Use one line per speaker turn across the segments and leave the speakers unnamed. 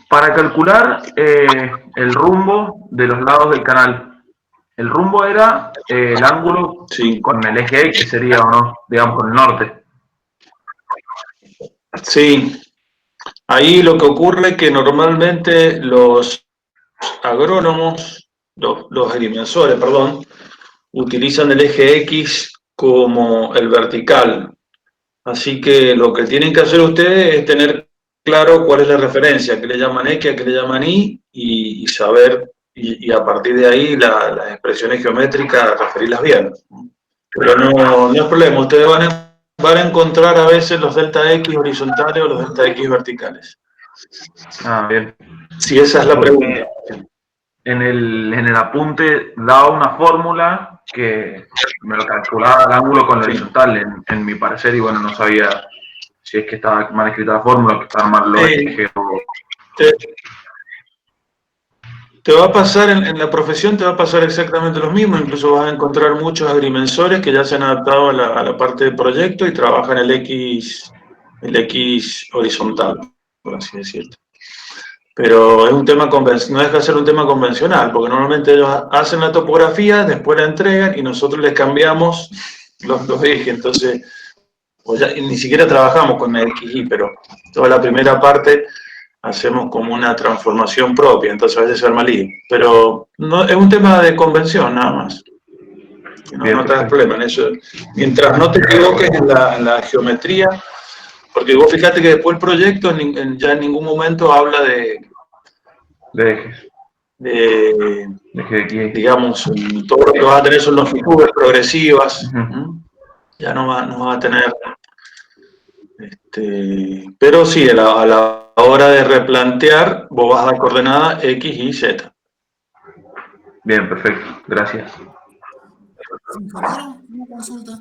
Para calcular el rumbo de los lados del canal, el rumbo era el ángulo
Sí.
con el eje X, sería, o no, digamos, con el norte.
Sí, ahí lo que ocurre es que normalmente los agrónomos, los agrimensores, perdón, utilizan el eje X como el vertical. Así que lo que tienen que hacer ustedes es tener claro cuál es la referencia, a qué le llaman X, a qué le llaman Y, y saber, y a partir de ahí las expresiones geométricas referirlas bien. Pero no es problema, ustedes van a encontrar a veces los delta X horizontales o los delta X verticales.
Ah, bien.
Si esa es la pregunta.
Porque en el apunte daba una fórmula que me lo calculaba el ángulo con el
Sí.
horizontal, en mi parecer, y bueno, no sabía si es que estaba mal escrita la fórmula o que estaban mal los ejes o...
Te va a pasar en la profesión, te va a pasar exactamente lo mismo, incluso vas a encontrar muchos agrimensores que ya se han adaptado a la parte de proyecto y trabajan el X horizontal, por así decirlo. Pero es un tema no deja de ser un tema convencional, porque normalmente ellos hacen la topografía, después la entregan y nosotros les cambiamos los ejes, entonces pues ya, ni siquiera trabajamos con el XY, pero toda la primera parte hacemos como una transformación propia, entonces a veces se arma lío. Pero no, es un tema de convención nada más. No te das problema en eso. Mientras no te equivoques en la geometría, porque vos fíjate que después el proyecto ya en ningún momento habla de
ejes.
Digamos, todo lo que vas a tener son longitudes progresivas. Ya no va a tener... pero sí, a la hora de replantear, vos vas a dar coordenadas X, Y, Z.
Bien, perfecto. Gracias.
Ingeniero, una consulta.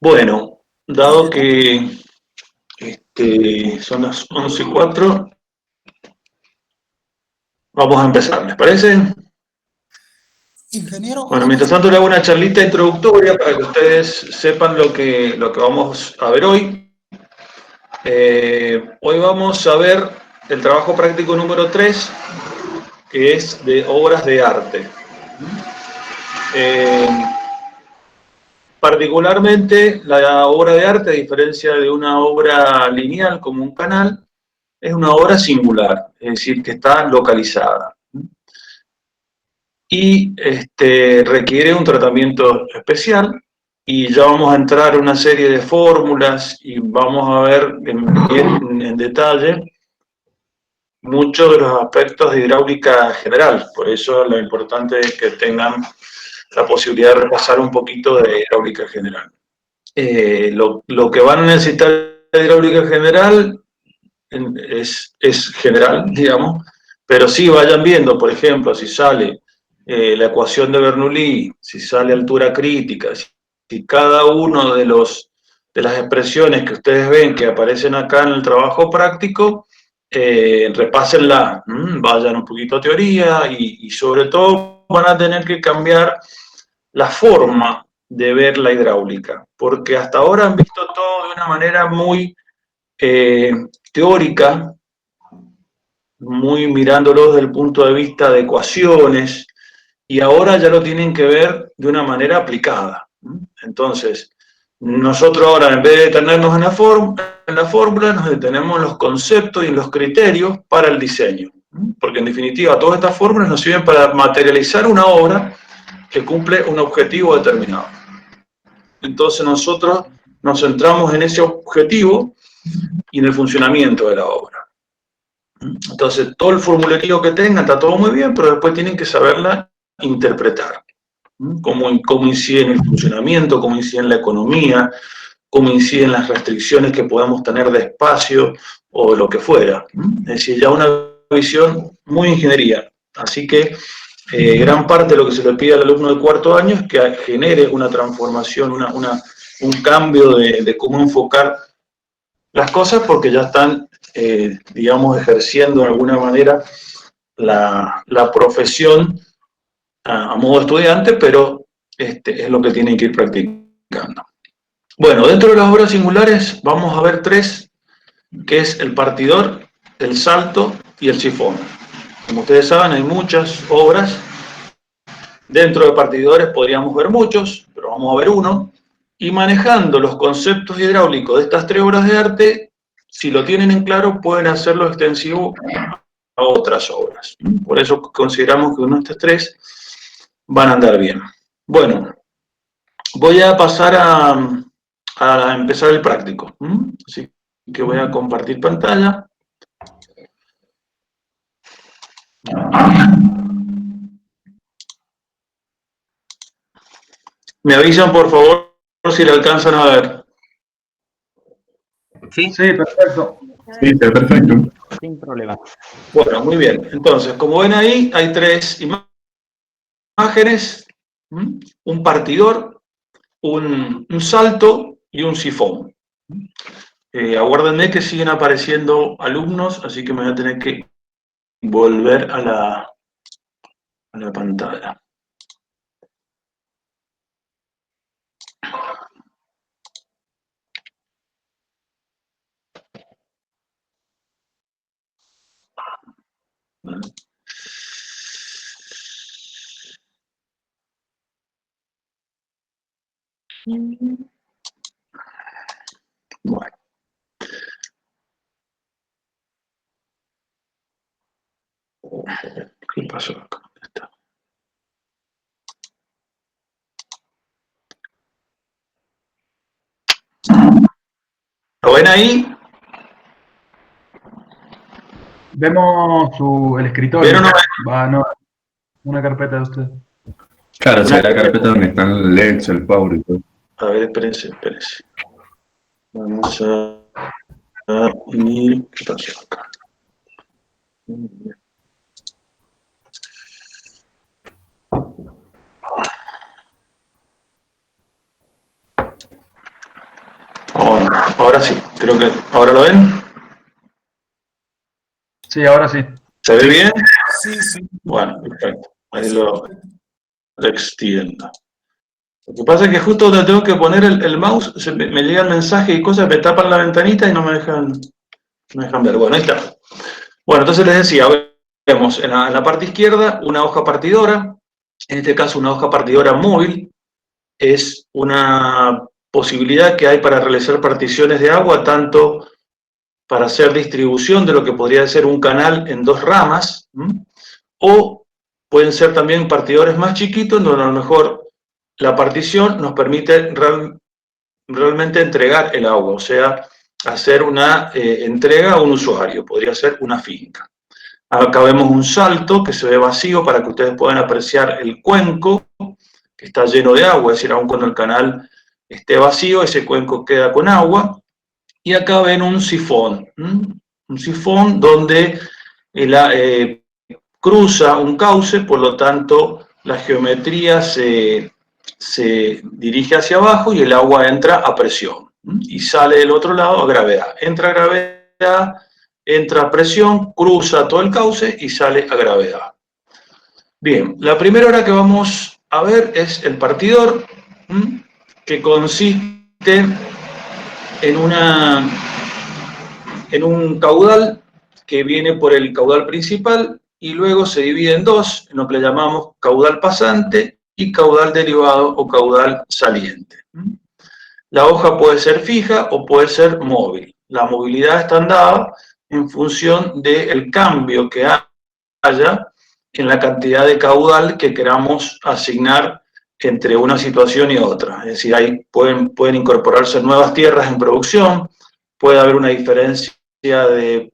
Bueno, dado que son las 11:04, vamos a empezar, ¿les parece?
Ingeniero,
Bueno, mientras tanto le hago una charlita introductoria para que ustedes sepan lo que vamos a ver hoy. Hoy vamos a ver el trabajo práctico número 3, que es de obras de arte. Particularmente la obra de arte, a diferencia de una obra lineal como un canal, es una obra singular, es decir, que está localizada. Y requiere un tratamiento especial, y ya vamos a entrar en una serie de fórmulas y vamos a ver en detalle muchos de los aspectos de hidráulica general. Por eso lo importante es que tengan la posibilidad de repasar un poquito de hidráulica general. Lo que van a necesitar de hidráulica general es general, digamos, pero sí vayan viendo, por ejemplo, si sale la ecuación de Bernoulli, si sale altura crítica, si cada uno de las expresiones que ustedes ven que aparecen acá en el trabajo práctico, repásenla, vayan un poquito a teoría y sobre todo van a tener que cambiar la forma de ver la hidráulica, porque hasta ahora han visto todo de una manera muy teórica, muy mirándolo desde el punto de vista de ecuaciones, y ahora ya lo tienen que ver de una manera aplicada. Entonces, nosotros ahora, en vez de detenernos en la fórmula, nos detenemos en los conceptos y en los criterios para el diseño, porque en definitiva todas estas fórmulas nos sirven para materializar una obra que cumple un objetivo determinado. Entonces nosotros nos centramos en ese objetivo y en el funcionamiento de la obra. Entonces, todo el formulario que tengan está todo muy bien, pero después tienen que saberla interpretar. Cómo incide en el funcionamiento, cómo incide en la economía, cómo inciden las restricciones que podemos tener de espacio o de lo que fuera. Es decir, ya una visión muy ingeniería. Así que gran parte de lo que se le pide al alumno de cuarto año es que genere una transformación, un cambio de cómo enfocar las cosas, porque ya están, digamos, ejerciendo de alguna manera la profesión a modo estudiante, pero es lo que tienen que ir practicando. Bueno, dentro de las obras singulares vamos a ver tres, que es el partidor, el salto y el sifón. Como ustedes saben, hay muchas obras. Dentro de partidores podríamos ver muchos, pero vamos a ver uno. Y manejando los conceptos hidráulicos de estas tres obras de arte, si lo tienen en claro, pueden hacerlo extensivo a otras obras. Por eso consideramos que uno de estos tres van a andar bien. Bueno, voy a pasar a empezar el práctico. Así que voy a compartir pantalla. Me avisan, por favor, si le alcanzan a ver.
Sí,
Sí, perfecto.
Sí, está perfecto.
sin problema.
Bueno, muy bien. Entonces, como ven ahí, hay tres imágenes, un partidor, un salto y un sifón. Aguárdenme que siguen apareciendo alumnos, así que me voy a tener que volver a la pantalla. Bueno. ¿Qué pasó acá? Está. ¿Lo ven ahí?
Vemos el escritorio.
¿Vieron?
No, una carpeta de usted.
Claro, o sea, la carpeta donde están el Excel, el Power y todo.
A ver, espérense. Vamos a ir. ¿Qué pasó acá? Ahora sí, creo que. ¿Ahora lo ven?
Sí, ahora sí.
¿Se ve bien?
Sí, sí.
Bueno, perfecto. Ahí lo extiendo. Lo que pasa es que justo donde tengo que poner el mouse, me llega el mensaje y cosas, me tapan la ventanita y no me dejan ver. Bueno, ahí está. Bueno, entonces les decía, vemos en la parte izquierda una hoja partidora, en este caso una hoja partidora móvil, es una posibilidad que hay para realizar particiones de agua, tanto para hacer distribución de lo que podría ser un canal en dos ramas, o pueden ser también partidores más chiquitos, donde a lo mejor la partición nos permite realmente entregar el agua, o sea, hacer una entrega a un usuario, podría ser una finca. Acá vemos un salto que se ve vacío para que ustedes puedan apreciar el cuenco, que está lleno de agua, es decir, aun cuando el canal esté vacío, ese cuenco queda con agua. Y acá ven un sifón donde cruza un cauce, por lo tanto la geometría se dirige hacia abajo y el agua entra a presión y sale del otro lado a gravedad. Entra a gravedad, entra a presión, cruza todo el cauce y sale a gravedad. Bien, la primera hora que vamos a ver es el partidor, que consiste en un caudal que viene por el caudal principal y luego se divide en dos, en lo que le llamamos caudal pasante y caudal derivado o caudal saliente. La hoja puede ser fija o puede ser móvil. La movilidad está dada en función del cambio que haya en la cantidad de caudal que queramos asignar entre una situación y otra. Es decir, ahí pueden incorporarse nuevas tierras en producción, puede haber una diferencia de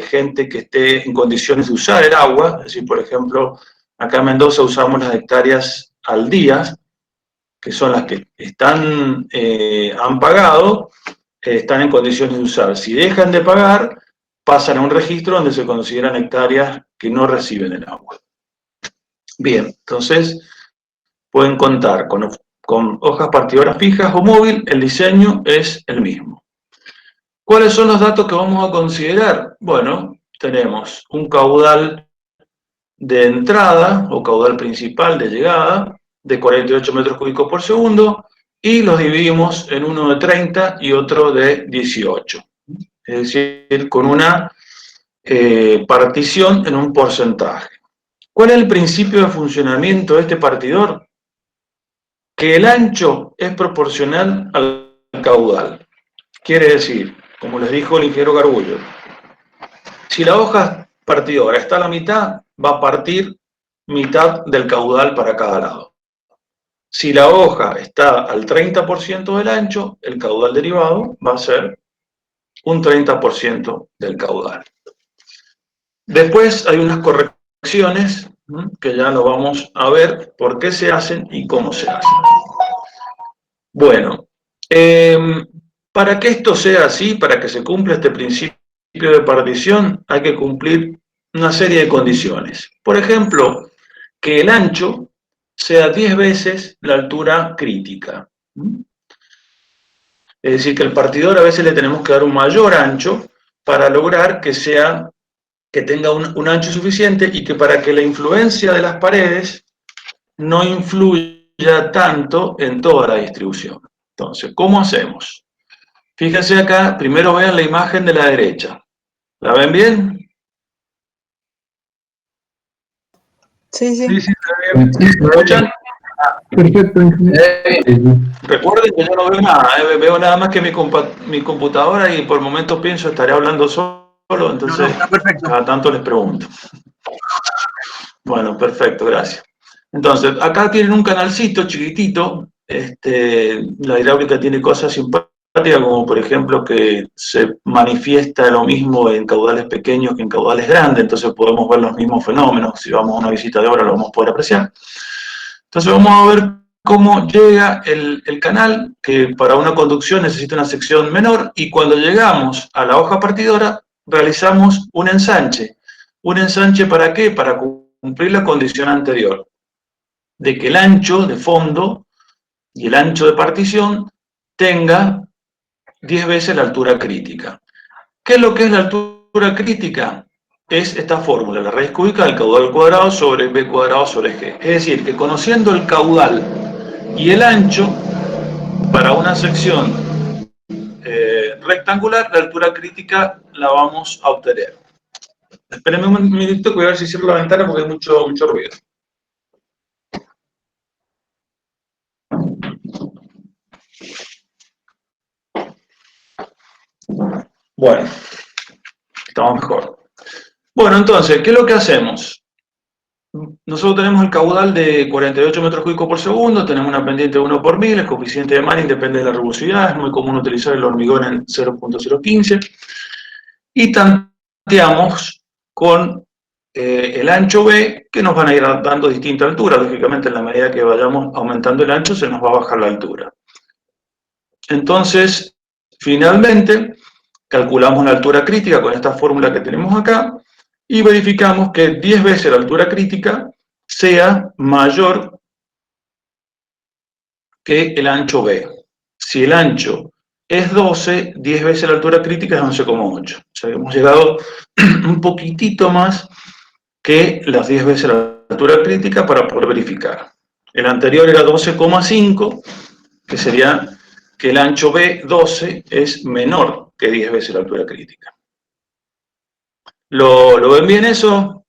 gente que esté en condiciones de usar el agua. Es decir, por ejemplo, acá en Mendoza usamos las hectáreas al día, que son las que han pagado, están en condiciones de usar. Si dejan de pagar, pasan a un registro donde se consideran hectáreas que no reciben el agua. Bien, entonces pueden contar con hojas partidoras fijas o móvil, el diseño es el mismo. ¿Cuáles son los datos que vamos a considerar? Bueno, tenemos un caudal de entrada o caudal principal de llegada de 48 metros cúbicos por segundo y los dividimos en uno de 30 y otro de 18. Es decir, con una partición en un porcentaje. ¿Cuál es el principio de funcionamiento de este partidor? Que el ancho es proporcional al caudal. Quiere decir, como les dijo el ingeniero Gargullo, si la hoja partidora está a la mitad, va a partir mitad del caudal para cada lado. Si la hoja está al 30% del ancho, el caudal derivado va a ser un 30% del caudal. Después hay unas correcciones que ya lo vamos a ver por qué se hacen y cómo se hacen. Bueno, para que esto sea así, para que se cumpla este principio de partición, hay que cumplir una serie de condiciones. Por ejemplo, que el ancho sea 10 veces la altura crítica. Es decir, que el partidor a veces le tenemos que dar un mayor ancho para lograr que tenga un ancho suficiente y que para que la influencia de las paredes no influya tanto en toda la distribución. Entonces, ¿cómo hacemos? Fíjense acá, primero vean la imagen de la derecha. ¿La ven bien?
Sí, sí.
Sí, sí, está bien.
¿Me escuchan?
Perfecto.
Recuerden que yo no veo nada, veo nada más que mi computadora y por momentos pienso estaré hablando solo, entonces cada tanto les pregunto. Bueno, perfecto, gracias. Entonces, acá tienen un canalcito chiquitito, la hidráulica tiene cosas simpáticas, como por ejemplo que se manifiesta lo mismo en caudales pequeños que en caudales grandes, entonces podemos ver los mismos fenómenos, si vamos a una visita de obra lo vamos a poder apreciar. Entonces vamos a ver cómo llega el canal, que para una conducción necesita una sección menor, y cuando llegamos a la hoja partidora realizamos un ensanche. ¿Un ensanche para qué? Para cumplir la condición anterior, de que el ancho de fondo y el ancho de partición tenga 10 veces la altura crítica. ¿Qué es lo que es la altura crítica? Es esta fórmula, la raíz cúbica del caudal cuadrado sobre b cuadrado sobre g. Es decir, que conociendo el caudal y el ancho, para una sección rectangular, la altura crítica la vamos a obtener. Espérenme un minutito que voy a ver si cierro la ventana porque hay mucho ruido. Bueno, estamos mejor. Bueno, entonces, ¿qué es lo que hacemos? Nosotros tenemos el caudal de 48 metros cúbicos por segundo, tenemos una pendiente de 1 por 1000, el coeficiente de Manning depende de la rugosidad, es muy común utilizar el hormigón en 0.015, y tanteamos con el ancho B, que nos van a ir dando distinta altura, lógicamente en la medida que vayamos aumentando el ancho se nos va a bajar la altura. Entonces, finalmente, calculamos la altura crítica con esta fórmula que tenemos acá, y verificamos que 10 veces la altura crítica sea mayor que el ancho B. Si el ancho es 12, 10 veces la altura crítica es 11,8. O sea, hemos llegado un poquitito más que las 10 veces la altura crítica para poder verificar. El anterior era 12,5, que sería que el ancho B, 12, es menor que 10 veces la altura crítica. ¿Lo ven bien eso?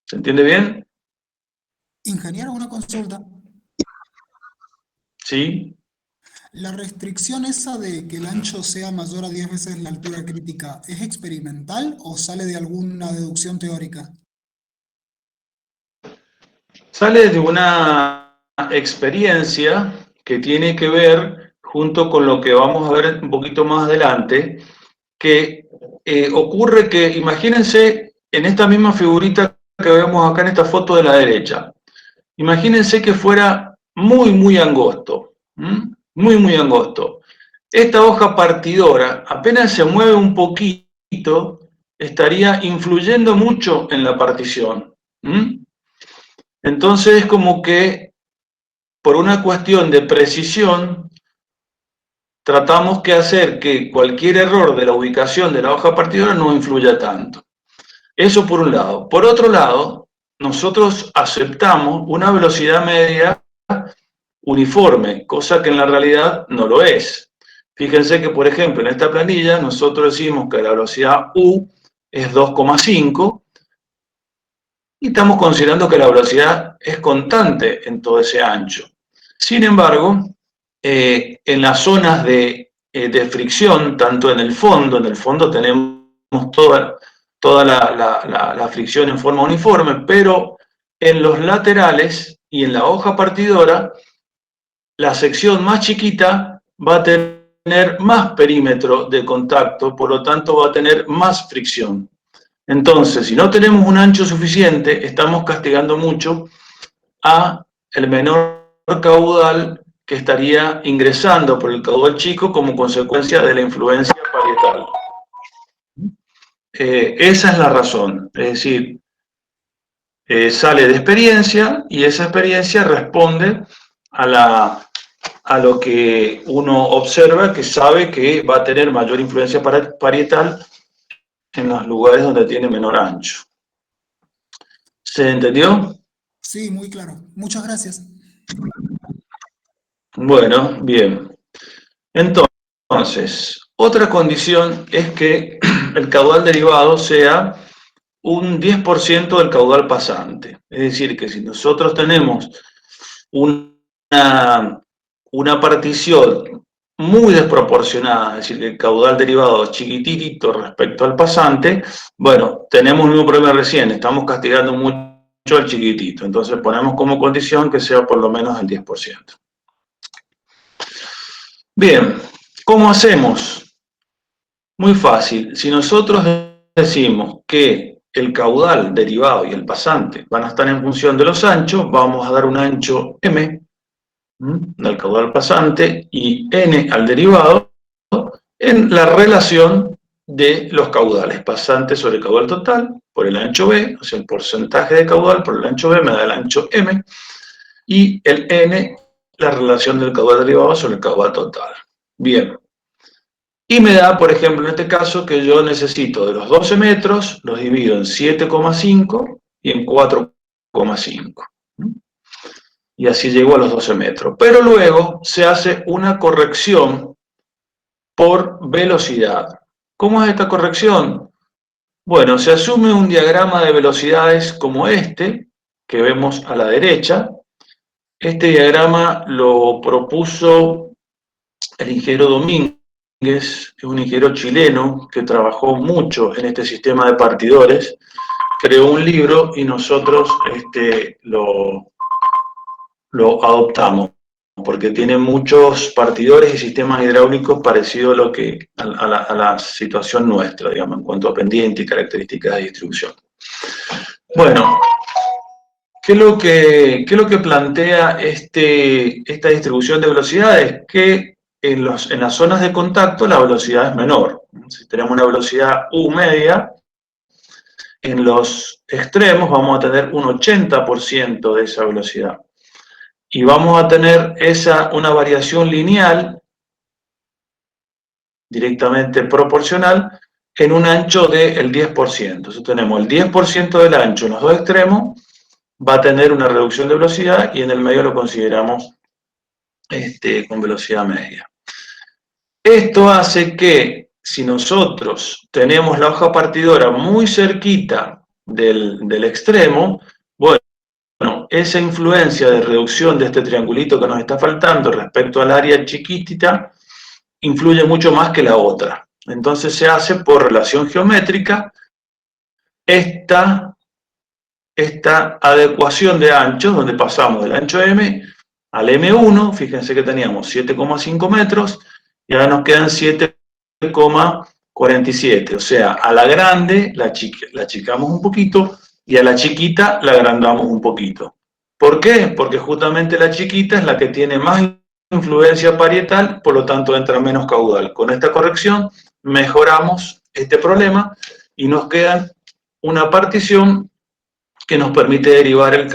¿Se entiende bien?
Ingeniero, una consulta.
Sí.
¿La restricción esa de que el ancho sea mayor a 10 veces la altura crítica es experimental o sale de alguna deducción teórica?
Sale de una experiencia que tiene que ver, junto con lo que vamos a ver un poquito más adelante, que ocurre que, imagínense, en esta misma figurita que vemos acá en esta foto de la derecha, imagínense que fuera muy angosto, muy angosto. Esta hoja partidora, apenas se mueve un poquito, estaría influyendo mucho en la partición. Entonces es como que, por una cuestión de precisión, tratamos que hacer que cualquier error de la ubicación de la hoja partidora no influya tanto. Eso por un lado. Por otro lado, nosotros aceptamos una velocidad media uniforme, cosa que en la realidad no lo es. Fíjense que, por ejemplo, en esta planilla nosotros decimos que la velocidad U es 2,5 y estamos considerando que la velocidad es constante en todo ese ancho. Sin embargo, en las zonas de fricción, tanto en el fondo tenemos toda la fricción en forma uniforme, pero en los laterales y en la hoja partidora, la sección más chiquita va a tener más perímetro de contacto, por lo tanto va a tener más fricción. Entonces, si no tenemos un ancho suficiente, estamos castigando mucho a el menor caudal que estaría ingresando por el caudal chico como consecuencia de la influencia parietal. Esa es la razón, es decir, sale de experiencia y esa experiencia responde a lo que uno observa, que sabe que va a tener mayor influencia parietal en los lugares donde tiene menor ancho. ¿Se entendió?
Sí, muy claro. Muchas gracias.
Bueno, bien. Entonces, otra condición es que el caudal derivado sea un 10% del caudal pasante. Es decir, que si nosotros tenemos una partición muy desproporcionada, es decir, que el caudal derivado es chiquitito respecto al pasante, bueno, tenemos el mismo problema recién, estamos castigando mucho al chiquitito, entonces ponemos como condición que sea por lo menos el 10%. Bien, ¿cómo hacemos? Muy fácil, si nosotros decimos que el caudal derivado y el pasante van a estar en función de los anchos, vamos a dar un ancho M del caudal pasante y N al derivado en la relación de los caudales pasante sobre el caudal total por el ancho B, o sea, el porcentaje de caudal por el ancho B me da el ancho M, y el N, la relación del caudal derivado sobre el caudal total. Bien. Y me da, por ejemplo, en este caso, que yo necesito de los 12 metros, los divido en 7,5 y en 4,5. Y así llego a los 12 metros. Pero luego se hace una corrección por velocidad. ¿Cómo es esta corrección? Bueno, se asume un diagrama de velocidades como este, que vemos a la derecha. Este diagrama lo propuso el ingeniero Domínguez, es un ingeniero chileno que trabajó mucho en este sistema de partidores, creó un libro y nosotros lo adoptamos, porque tiene muchos partidores y sistemas hidráulicos parecidos a la situación nuestra, digamos, en cuanto a pendiente y características de distribución. Bueno, ¿qué es lo que plantea esta distribución de velocidades? Que en las zonas de contacto la velocidad es menor. Si tenemos una velocidad U media, en los extremos vamos a tener un 80% de esa velocidad. Y vamos a tener una variación lineal directamente proporcional en un ancho del 10%. Entonces tenemos el 10% del ancho en los dos extremos, va a tener una reducción de velocidad y en el medio lo consideramos con velocidad media. Esto hace que si nosotros tenemos la hoja partidora muy cerquita del extremo, bueno, esa influencia de reducción de este triangulito que nos está faltando respecto al área chiquitita influye mucho más que la otra. Entonces se hace por relación geométrica esta adecuación de anchos, donde pasamos del ancho M al M1, fíjense que teníamos 7,5 metros, y ahora nos quedan 7,47, o sea, a la grande la achicamos un poquito, y a la chiquita la agrandamos un poquito. ¿Por qué? Porque justamente la chiquita es la que tiene más influencia parietal, por lo tanto entra menos caudal. Con esta corrección mejoramos este problema y nos queda una partición que nos permite derivar el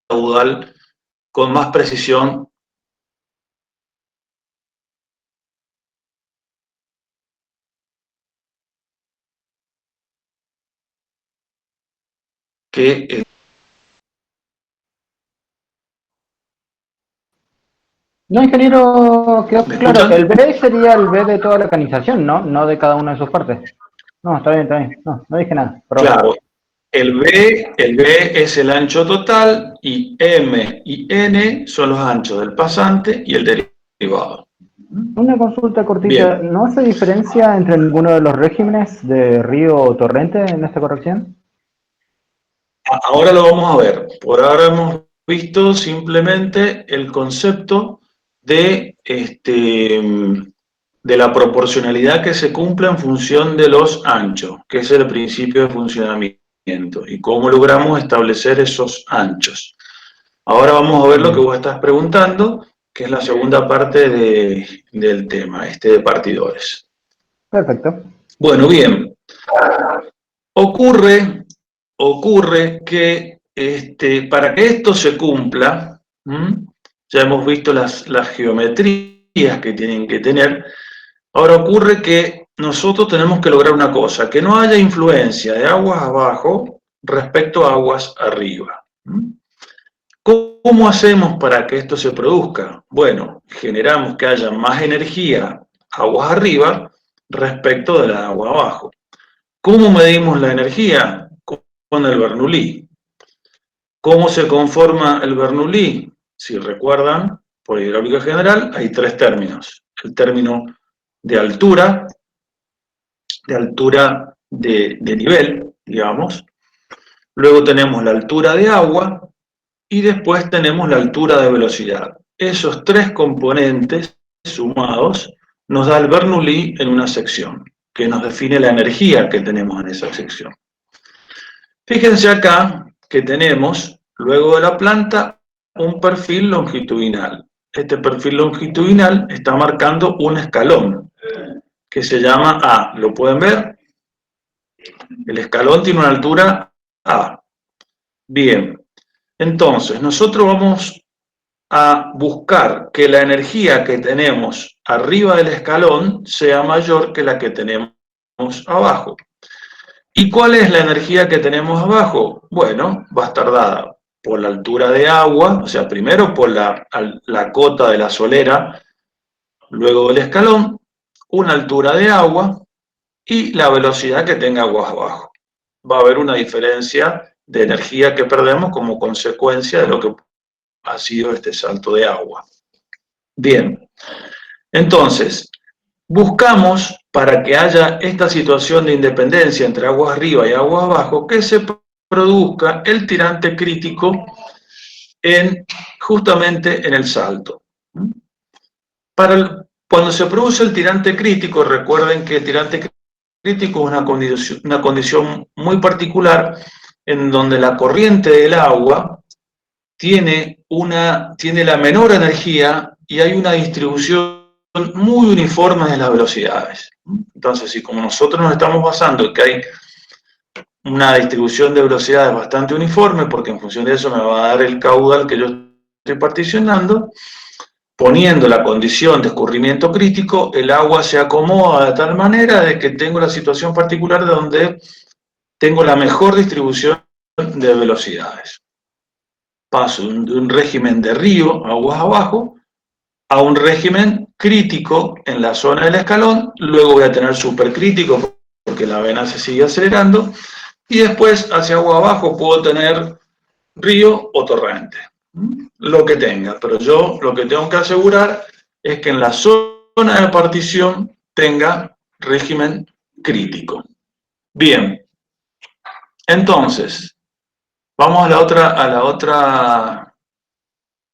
caudal con más precisión que
No, ingeniero, quedó
¿Me
claro.
escuchan?
El B sería el B de toda la organización, ¿no? No de cada una de sus partes. No, está bien, está bien. No, no dije nada. Perdón.
Claro, el B es el ancho total y M y N son los anchos del pasante y el derivado.
Una consulta cortita.
Bien,
¿No hace diferencia entre ninguno de los regímenes de río o torrente en esta corrección?
ahora lo vamos a ver. Por ahora hemos visto simplemente el concepto de, de la proporcionalidad que se cumple en función de los anchos, que es el principio de funcionamiento, y cómo logramos establecer esos anchos. Ahora vamos a ver lo que vos estás preguntando, que es la segunda parte del tema, de partidores.
Perfecto.
Bueno, bien. Ocurre que para que esto se cumpla, ya hemos visto las geometrías que tienen que tener. Ahora ocurre que nosotros tenemos que lograr una cosa, que no haya influencia de aguas abajo respecto a aguas arriba. ¿Cómo hacemos para que esto se produzca? Bueno, generamos que haya más energía aguas arriba respecto de la agua abajo. ¿Cómo medimos la energía? Con el Bernoulli. ¿Cómo se conforma el Bernoulli? Si recuerdan, por hidráulica general hay tres términos. El término de altura de nivel, digamos. Luego tenemos la altura de agua y después tenemos la altura de velocidad. Esos tres componentes sumados nos da el Bernoulli en una sección, que nos define la energía que tenemos en esa sección. Fíjense acá que tenemos, luego de la planta, un perfil longitudinal. Este perfil longitudinal está marcando un escalón que se llama A. ¿Lo pueden ver? El escalón tiene una altura A. Bien, entonces nosotros vamos a buscar que la energía que tenemos arriba del escalón sea mayor que la que tenemos abajo. ¿Y cuál es la energía que tenemos abajo? Bueno, va a estar dada por la altura de agua, o sea, primero por la cota de la solera, luego del escalón, una altura de agua y la velocidad que tenga aguas abajo. Va a haber una diferencia de energía que perdemos como consecuencia de lo que ha sido este salto de agua. Bien, entonces, buscamos, para que haya esta situación de independencia entre aguas arriba y aguas abajo, que se produzca el tirante crítico justamente en el salto. Cuando se produce el tirante crítico, recuerden que el tirante crítico es una condición muy particular en donde la corriente del agua tiene la menor energía y hay una distribución muy uniforme de las velocidades. Entonces, si como nosotros nos estamos basando en que hay una distribución de velocidades bastante uniforme, porque en función de eso me va a dar el caudal que yo estoy particionando, poniendo la condición de escurrimiento crítico, el agua se acomoda de tal manera de que tengo la situación particular de donde tengo la mejor distribución de velocidades. Paso de un régimen de río, aguas abajo, a un régimen crítico en la zona del escalón, luego voy a tener supercrítico porque la vena se sigue acelerando, y después hacia agua abajo puedo tener río o torrente, lo que tenga, pero yo lo que tengo que asegurar es que en la zona de partición tenga régimen crítico. Bien, entonces, vamos a la otra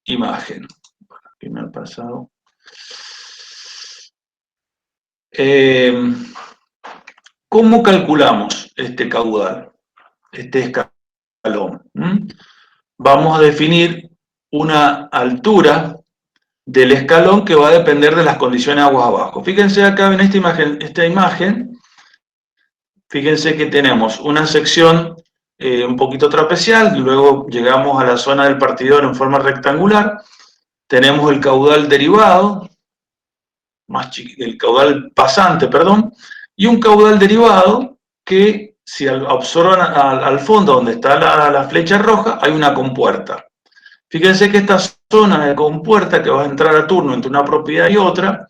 imagen. ¿Qué me ha pasado? ¿Cómo calculamos este caudal, este escalón? Vamos a definir una altura del escalón que va a depender de las condiciones de aguas abajo. Fíjense acá en esta imagen, fíjense que tenemos una sección un poquito trapecial, luego llegamos a la zona del partidor en forma rectangular, tenemos el caudal derivado, el caudal pasante, perdón, y un caudal derivado que si absorban al fondo donde está la flecha roja, hay una compuerta. Fíjense que esta zona de compuerta que va a entrar a turno entre una propiedad y otra,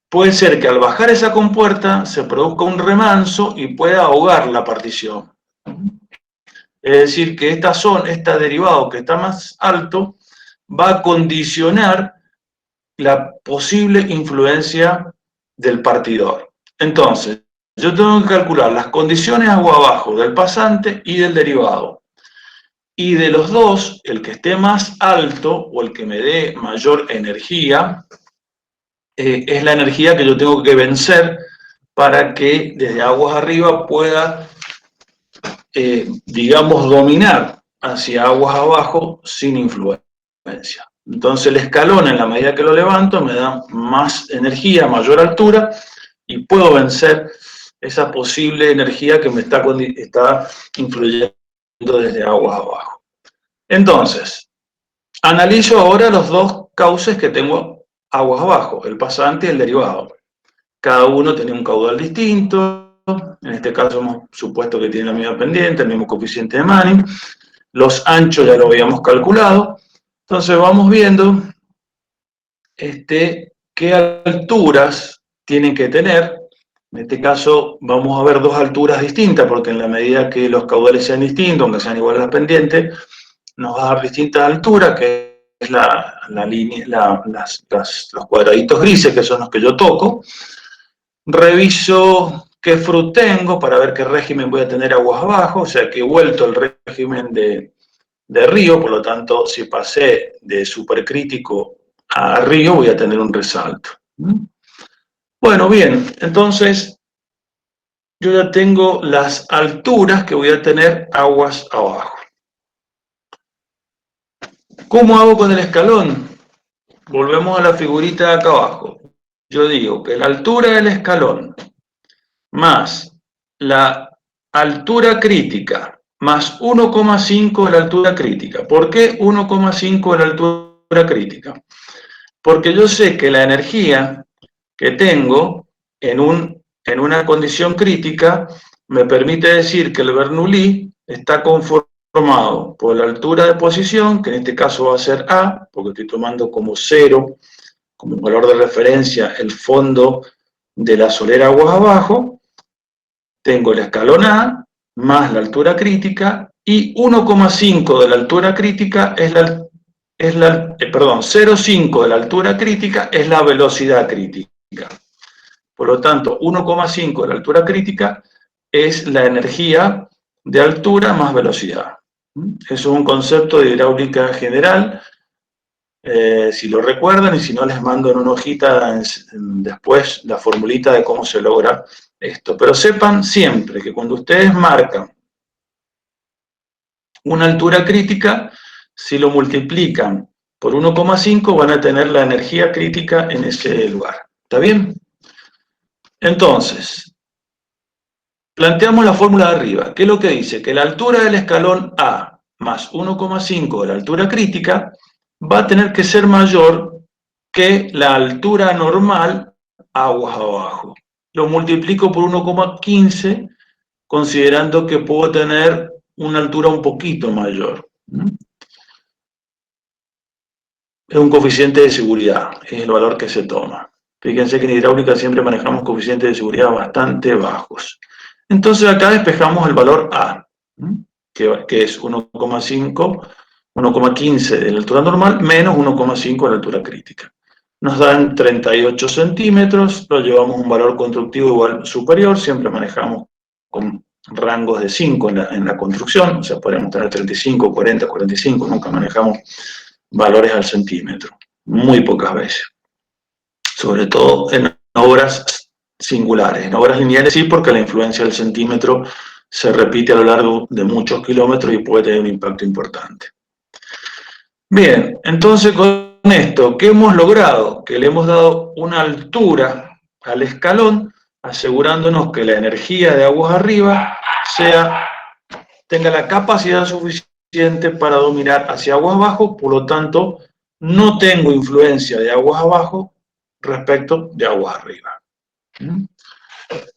puede ser que al bajar esa compuerta se produzca un remanso y pueda ahogar la partición. Es decir, que esta zona, este derivado que está más alto, va a condicionar la posible influencia del partidor. Entonces, yo tengo que calcular las condiciones agua abajo del pasante y del derivado. Y de los dos, el que esté más alto o el que me dé mayor energía, es la energía que yo tengo que vencer para que desde aguas arriba pueda, digamos, dominar hacia aguas abajo sin influencia. Entonces el escalón, en la medida que lo levanto, me da más energía, mayor altura, y puedo vencer esa posible energía que me está influyendo desde aguas abajo. Entonces, analizo ahora los dos cauces que tengo aguas abajo, el pasante y el derivado. Cada uno tiene un caudal distinto. En este caso hemos supuesto que tiene la misma pendiente, el mismo coeficiente de Manning. Los anchos ya lo habíamos calculado. Entonces vamos viendo qué alturas tienen que tener. En este caso vamos a ver dos alturas distintas, porque en la medida que los caudales sean distintos, aunque sean iguales las pendientes, nos va a dar distintas alturas, que es la línea, los cuadraditos grises, que son los que yo toco. Reviso qué FRUT tengo para ver qué régimen voy a tener aguas abajo, o sea que he vuelto el régimen de río, por lo tanto, si pasé de supercrítico a río, voy a tener un resalto. Bueno, bien, entonces yo ya tengo las alturas que voy a tener aguas abajo. ¿Cómo hago con el escalón? Volvemos a la figurita de acá abajo. Yo digo que la altura del escalón más la altura crítica más 1,5 de la altura crítica. ¿Por qué 1,5 de la altura crítica? Porque yo sé que la energía que tengo en una condición crítica me permite decir que el Bernoulli está conformado por la altura de posición, que en este caso va a ser A, porque estoy tomando como 0, como valor de referencia, el fondo de la solera aguas abajo. Tengo el escalón A más la altura crítica, y 1,5 de la altura crítica es 0,5 de la altura crítica es la velocidad crítica. Por lo tanto, 1,5 de la altura crítica es la energía de altura más velocidad. Eso es un concepto de hidráulica general, si lo recuerdan, y si no les mando en una hojita después la formulita de cómo se logra esto. Pero sepan siempre que cuando ustedes marcan una altura crítica, si lo multiplican por 1,5 van a tener la energía crítica en ese lugar. ¿Está bien? Entonces, planteamos la fórmula de arriba. ¿Qué es lo que dice? Que la altura del escalón A más 1,5 de la altura crítica va a tener que ser mayor que la altura normal aguas abajo. Lo multiplico por 1,15, considerando que puedo tener una altura un poquito mayor. Es un coeficiente de seguridad, es el valor que se toma. Fíjense que en hidráulica siempre manejamos coeficientes de seguridad bastante bajos. Entonces acá despejamos el valor A, que es 1,15 de la altura normal menos 1,5 de la altura crítica. Nos dan 38 centímetros, lo llevamos a un valor constructivo igual superior, siempre manejamos con rangos de 5 en la construcción, o sea, podríamos tener 35, 40, 45, nunca manejamos valores al centímetro, muy pocas veces. Sobre todo en obras singulares. En obras lineales sí, porque la influencia del centímetro se repite a lo largo de muchos kilómetros y puede tener un impacto importante. Bien, entonces con esto, ¿qué hemos logrado? Que le hemos dado una altura al escalón, asegurándonos que la energía de aguas arriba tenga la capacidad suficiente para dominar hacia aguas abajo, por lo tanto, no tengo influencia de aguas abajo respecto de aguas arriba.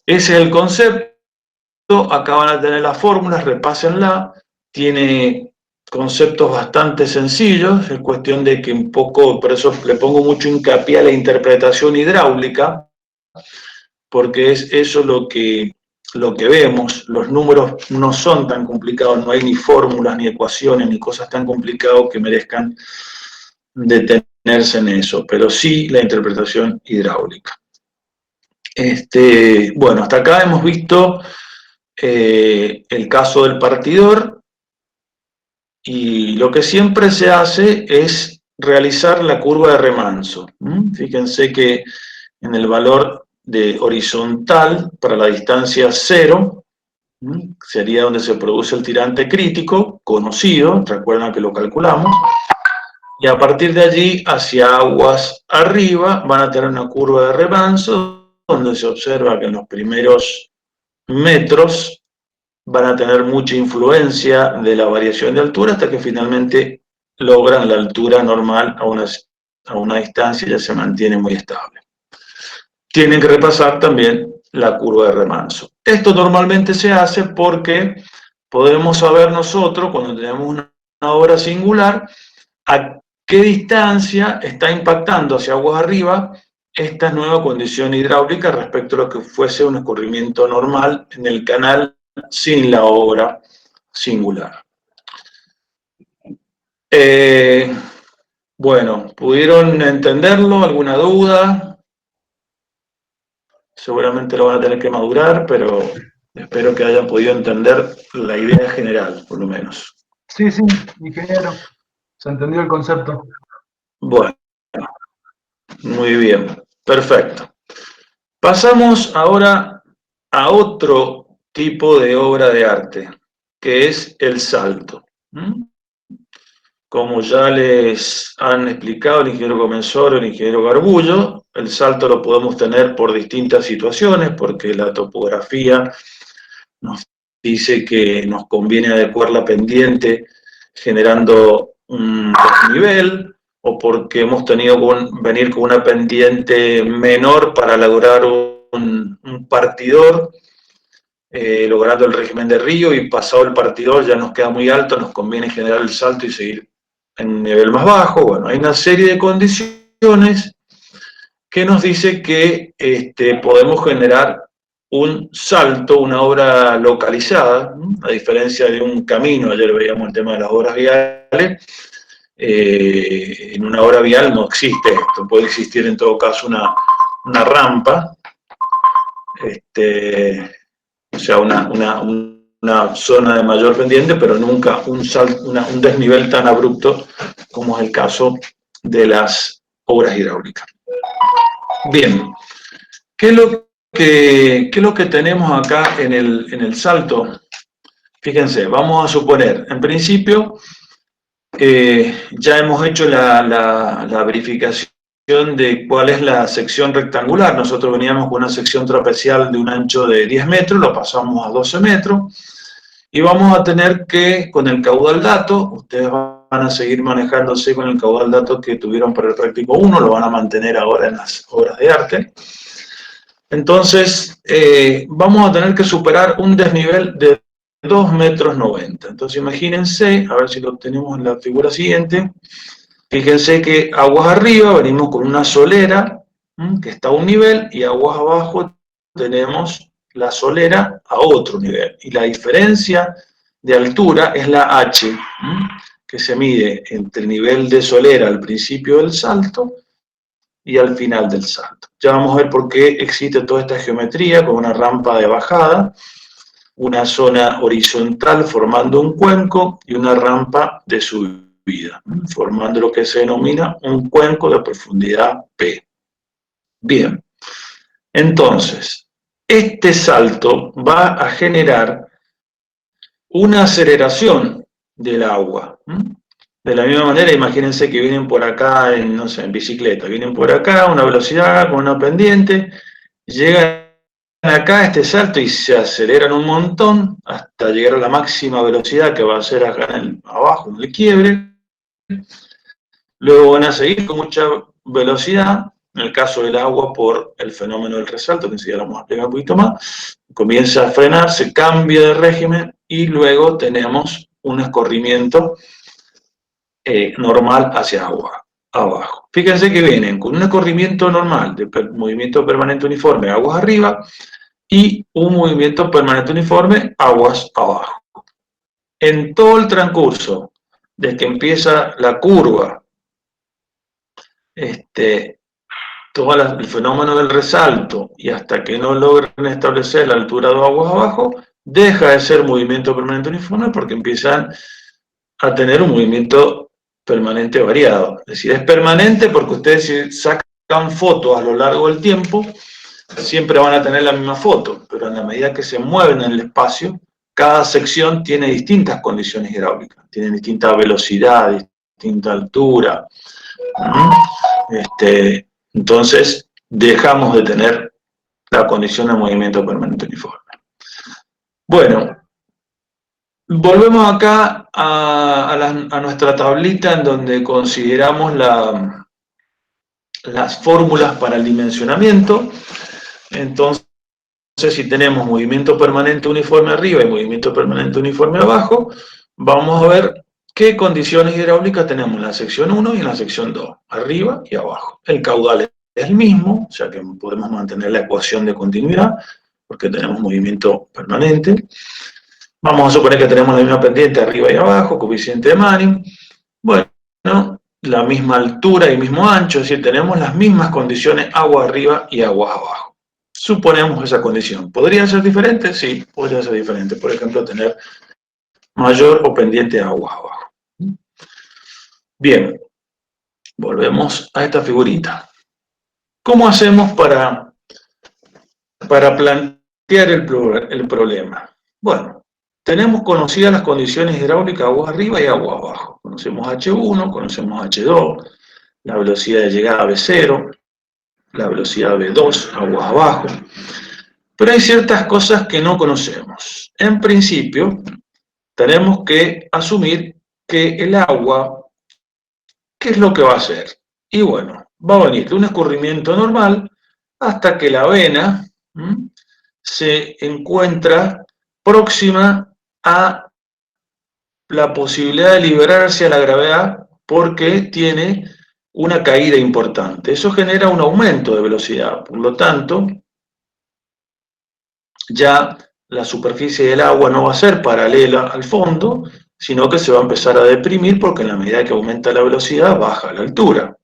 Ese es el concepto. Acá van a tener las fórmulas, repásenla. Tiene conceptos bastante sencillos, es cuestión de que un poco, por eso le pongo mucho hincapié a la interpretación hidráulica, porque es eso lo que vemos. Los números no son tan complicados, no hay ni fórmulas, ni ecuaciones, ni cosas tan complicadas que merezcan detenerse en eso, pero sí la interpretación hidráulica. Bueno, hasta acá hemos visto el caso del partidor, y lo que siempre se hace es realizar la curva de remanso. Fíjense que en el valor de horizontal para la distancia 0, sería donde se produce el tirante crítico, conocido, recuerdan que lo calculamos, y a partir de allí hacia aguas arriba van a tener una curva de remanso donde se observa que en los primeros metros van a tener mucha influencia de la variación de altura hasta que finalmente logran la altura normal a una distancia y ya se mantiene muy estable. Tienen que repasar también la curva de remanso. Esto normalmente se hace porque podemos saber nosotros, cuando tenemos una obra singular, a qué distancia está impactando hacia aguas arriba esta nueva condición hidráulica respecto a lo que fuese un escurrimiento normal en el canal sin la obra singular. Bueno, ¿pudieron entenderlo? ¿Alguna duda? Seguramente lo van a tener que madurar, pero espero que hayan podido entender la idea general, por lo menos.
Sí, ingeniero. Se entendió el concepto.
Bueno, muy bien, perfecto. Pasamos ahora a otro tipo de obra de arte, que es el salto. Como ya les han explicado el ingeniero Comensoro, el ingeniero Garbullo, el salto lo podemos tener por distintas situaciones, porque la topografía nos dice que nos conviene adecuar la pendiente generando un desnivel, o porque hemos tenido que venir con una pendiente menor para lograr un partidor, logrando el régimen de río, y pasado el partidor ya nos queda muy alto, nos conviene generar el salto y seguir en un nivel más bajo. Bueno, hay una serie de condiciones que nos dice que podemos generar un salto, una obra localizada, a diferencia de un camino. Ayer veíamos el tema de las obras viales. En una obra vial no existe esto, puede existir en todo caso una rampa, o sea, una zona de mayor pendiente, pero nunca un desnivel tan abrupto como es el caso de las obras hidráulicas. Bien, ¿qué es lo que tenemos acá en el salto? Fíjense, vamos a suponer, en principio, ya hemos hecho la verificación de cuál es la sección rectangular. Nosotros veníamos con una sección trapezial de un ancho de 10 metros, lo pasamos a 12 metros, y vamos a tener que, con el caudal dato, ustedes van a seguir manejándose con el caudal dato que tuvieron para el práctico 1, lo van a mantener ahora en las obras de arte. Entonces, vamos a tener que superar un desnivel de 2,90 metros. Entonces, imagínense, a ver si lo tenemos en la figura siguiente. Fíjense que aguas arriba venimos con una solera que está a un nivel, y aguas abajo tenemos la solera a otro nivel. Y la diferencia de altura es la H, que se mide entre el nivel de solera al principio del salto y al final del salto. Ya vamos a ver por qué existe toda esta geometría con una rampa de bajada, una zona horizontal formando un cuenco y una rampa de subida, formando lo que se denomina un cuenco de profundidad P. Bien, entonces, este salto va a generar una aceleración del agua. De la misma manera, imagínense que vienen por acá, no sé, en bicicleta, vienen por acá a una velocidad con una pendiente, llegan acá a este salto y se aceleran un montón hasta llegar a la máxima velocidad que va a ser acá abajo en el quiebre. Luego van a seguir con mucha velocidad, en el caso del agua por el fenómeno del resalto, que enseguida lo vamos a explicar un poquito más, comienza a frenar, se cambia de régimen y luego tenemos un escorrimiento normal hacia abajo. Fíjense que vienen con un escurrimiento normal de movimiento permanente uniforme aguas arriba y un movimiento permanente uniforme aguas abajo. En todo el transcurso, desde que empieza la curva, todo el fenómeno del resalto y hasta que no logran establecer la altura de aguas abajo, deja de ser movimiento permanente uniforme porque empiezan a tener un movimiento permanente variado. Es decir, es permanente porque ustedes si sacan fotos a lo largo del tiempo, siempre van a tener la misma foto, pero en la medida que se mueven en el espacio, cada sección tiene distintas condiciones hidráulicas, tiene distinta velocidad, distinta altura. Entonces, dejamos de tener la condición de movimiento permanente uniforme. Bueno, volvemos acá a nuestra tablita en donde consideramos las fórmulas para el dimensionamiento. Entonces, si tenemos movimiento permanente uniforme arriba y movimiento permanente uniforme abajo, vamos a ver qué condiciones hidráulicas tenemos en la sección 1 y en la sección 2, arriba y abajo. El caudal es el mismo, o sea que podemos mantener la ecuación de continuidad, porque tenemos movimiento permanente. Vamos a suponer que tenemos la misma pendiente arriba y abajo, coeficiente de Manning. Bueno, la misma altura y mismo ancho, es decir, tenemos las mismas condiciones agua arriba y agua abajo. Suponemos esa condición. ¿Podría ser diferente? Sí, podría ser diferente. Por ejemplo, tener mayor o pendiente agua abajo. Bien, volvemos a esta figurita. ¿Cómo hacemos para plantear el problema? Bueno, tenemos conocidas las condiciones hidráulicas agua arriba y agua abajo. Conocemos H1, conocemos H2, la velocidad de llegada V0, la velocidad V2, aguas abajo. Pero hay ciertas cosas que no conocemos. En principio, tenemos que asumir que el agua, ¿qué es lo que va a hacer? Y bueno, va a venir de un escurrimiento normal hasta que la vena se encuentra próxima a la posibilidad de liberarse a la gravedad porque tiene una caída importante. Eso genera un aumento de velocidad. Por lo tanto, ya la superficie del agua no va a ser paralela al fondo, sino que se va a empezar a deprimir porque en la medida que aumenta la velocidad, baja la altura.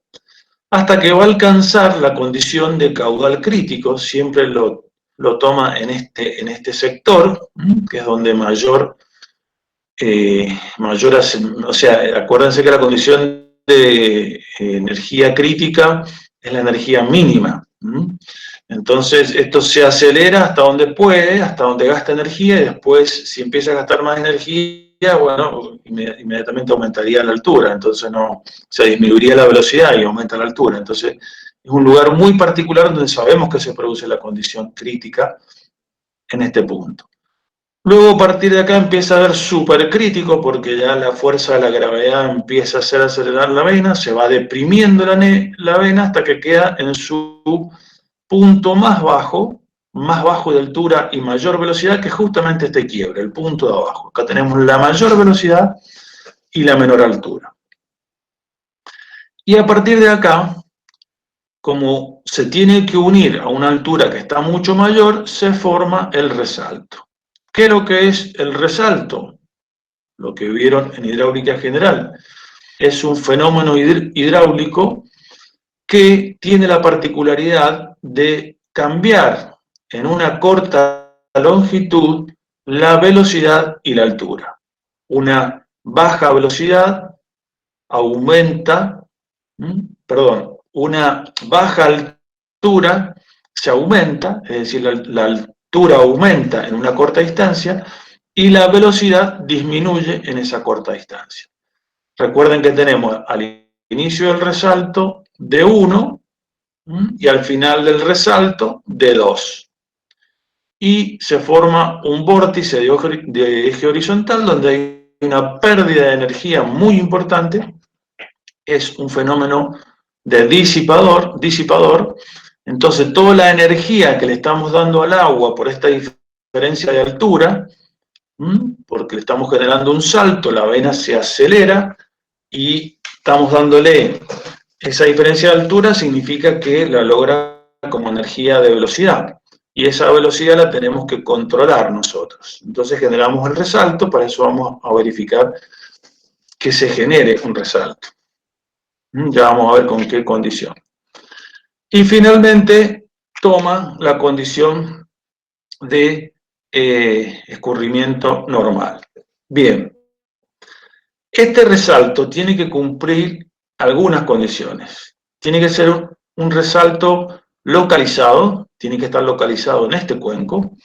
Hasta que va a alcanzar la condición de caudal crítico, siempre lo toma en este sector, que es donde o sea, acuérdense que la condición de energía crítica es la energía mínima. Entonces, esto se acelera hasta donde puede, hasta donde gasta energía, y después, si empieza a gastar más energía, bueno, inmediatamente aumentaría la altura, entonces se disminuiría la velocidad y aumenta la altura. Entonces, es un lugar muy particular donde sabemos que se produce la condición crítica en este punto. Luego, a partir de acá, empieza a haber supercrítico, porque ya la fuerza de la gravedad empieza a hacer acelerar la vena, se va deprimiendo la vena hasta que queda en su punto más bajo de altura y mayor velocidad, que es justamente este quiebre, el punto de abajo. Acá tenemos la mayor velocidad y la menor altura. Y a partir de acá, como se tiene que unir a una altura que está mucho mayor, se forma el resalto. ¿Qué es lo que es el resalto? Lo que vieron en hidráulica general. Es un fenómeno hidráulico que tiene la particularidad de cambiar en una corta longitud la velocidad y la altura. Una baja velocidad aumenta, una baja altura se aumenta, es decir, la altura aumenta en una corta distancia y la velocidad disminuye en esa corta distancia. Recuerden que tenemos al inicio del resalto de 1 y al final del resalto de 2. Y se forma un vórtice de eje horizontal donde hay una pérdida de energía muy importante. Es un fenómeno de disipador. Entonces toda la energía que le estamos dando al agua por esta diferencia de altura, porque le estamos generando un salto, la vena se acelera, y estamos dándole esa diferencia de altura, significa que la logra como energía de velocidad. Y esa velocidad la tenemos que controlar nosotros. Entonces generamos el resalto, para eso vamos a verificar que se genere un resalto. Ya vamos a ver con qué condición. Y finalmente toma la condición de escurrimiento normal. Bien, este resalto tiene que cumplir algunas condiciones. Tiene que ser un resalto localizado, tiene que estar localizado en este cuenco,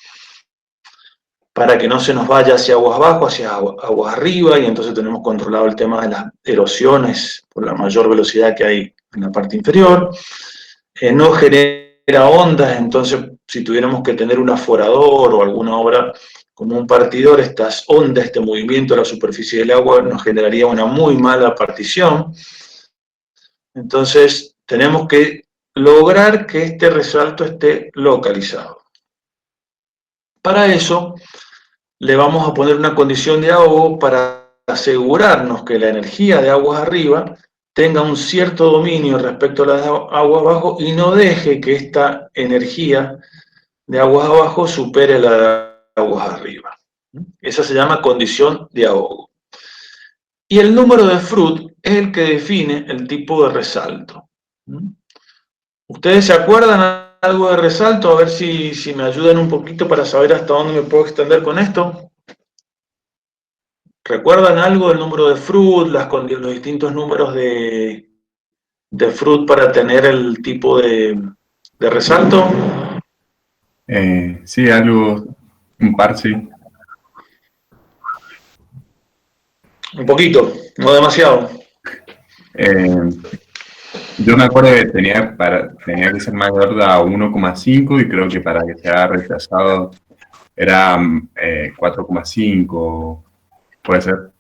para que no se nos vaya hacia aguas abajo, hacia aguas arriba, y entonces tenemos controlado el tema de las erosiones por la mayor velocidad que hay en la parte inferior. No genera ondas, entonces si tuviéramos que tener un aforador o alguna obra como un partidor, estas ondas, este movimiento de la superficie del agua nos generaría una muy mala partición. Entonces tenemos que lograr que este resalto esté localizado. Para eso le vamos a poner una condición de ahogo para asegurarnos que la energía de aguas arriba tenga un cierto dominio respecto a la de aguas abajo y no deje que esta energía de aguas abajo supere la de aguas arriba. Esa se llama condición de ahogo. Y el número de Froude es el que define el tipo de resalto. ¿Ustedes se acuerdan algo de resalto? A ver si me ayudan un poquito para saber hasta dónde me puedo extender con esto. ¿Recuerdan algo del número de Froude, los distintos números de Froude para tener el tipo de resalto?
Sí, algo, un par, sí.
Un poquito, no demasiado.
Yo me acuerdo que tenía que ser mayor a 1,5 y creo que para que sea rechazado era 4,5, puede ser.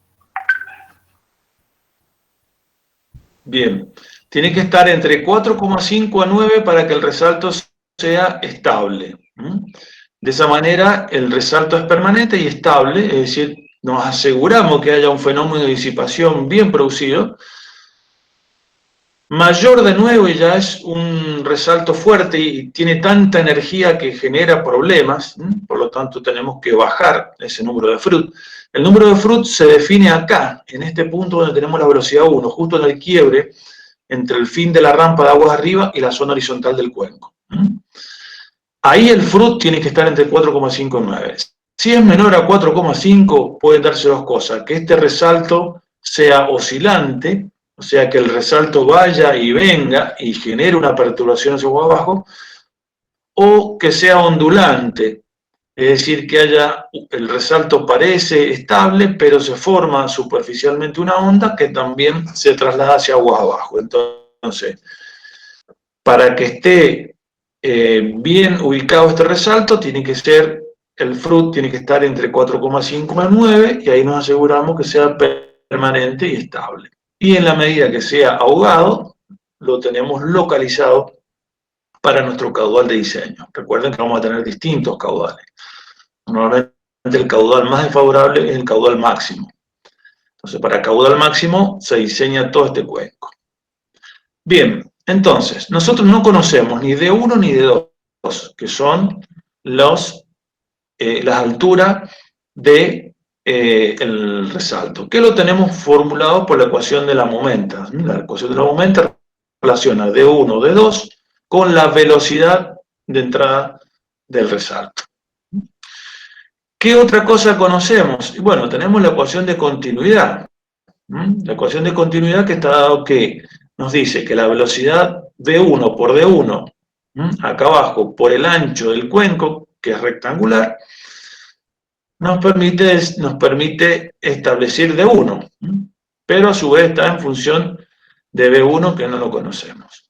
Bien, tiene que estar entre 4,5 a 9 para que el resalto sea estable. De esa manera el resalto es permanente y estable, es decir, nos aseguramos que haya un fenómeno de disipación bien producido. Mayor de 9 ya es un resalto fuerte y tiene tanta energía que genera problemas, por lo tanto tenemos que bajar ese número de Froude. El número de Froude se define acá, en este punto donde tenemos la velocidad 1, justo en el quiebre entre el fin de la rampa de aguas arriba y la zona horizontal del cuenco. Ahí el Froude tiene que estar entre 4,5 y 9. Si es menor a 4,5 pueden darse dos cosas, que este resalto sea oscilante, o sea que el resalto vaya y venga y genere una perturbación hacia abajo, o que sea ondulante, es decir, que el resalto parece estable, pero se forma superficialmente una onda que también se traslada hacia aguas abajo. Entonces, para que esté bien ubicado este resalto, el Froude tiene que estar entre 4,5 y 9, y ahí nos aseguramos que sea permanente y estable. Y en la medida que sea ahogado, lo tenemos localizado para nuestro caudal de diseño. Recuerden que vamos a tener distintos caudales. Normalmente el caudal más desfavorable es el caudal máximo. Entonces, para caudal máximo se diseña todo este cuenco. Bien, entonces, nosotros no conocemos ni D1 ni D2, que son las alturas del resalto, que lo tenemos formulado por la ecuación de la momenta. La ecuación de la momenta relaciona D1, D2 con la velocidad de entrada del resalto. ¿Qué otra cosa conocemos? Bueno, tenemos la ecuación de continuidad. La ecuación de continuidad que está dado que nos dice que la velocidad V1 por D1, acá abajo, por el ancho del cuenco, que es rectangular, nos permite establecer D1, pero a su vez está en función de V1 que no lo conocemos.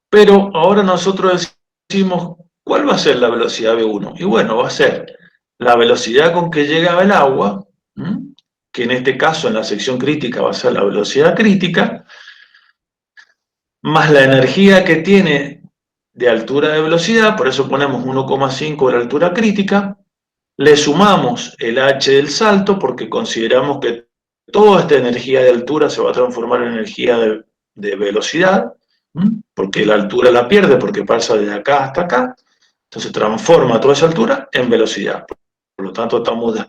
Pero ahora nosotros decimos, ¿cuál va a ser la velocidad V1? Y bueno, va a ser la velocidad con que llega el agua, que en este caso en la sección crítica va a ser la velocidad crítica, más la energía que tiene de altura de velocidad, por eso ponemos 1,5 de la altura crítica, le sumamos el h del salto, porque consideramos que toda esta energía de altura se va a transformar en energía de velocidad, porque la altura la pierde, porque pasa de acá hasta acá, entonces transforma toda esa altura en velocidad. Por lo tanto, estamos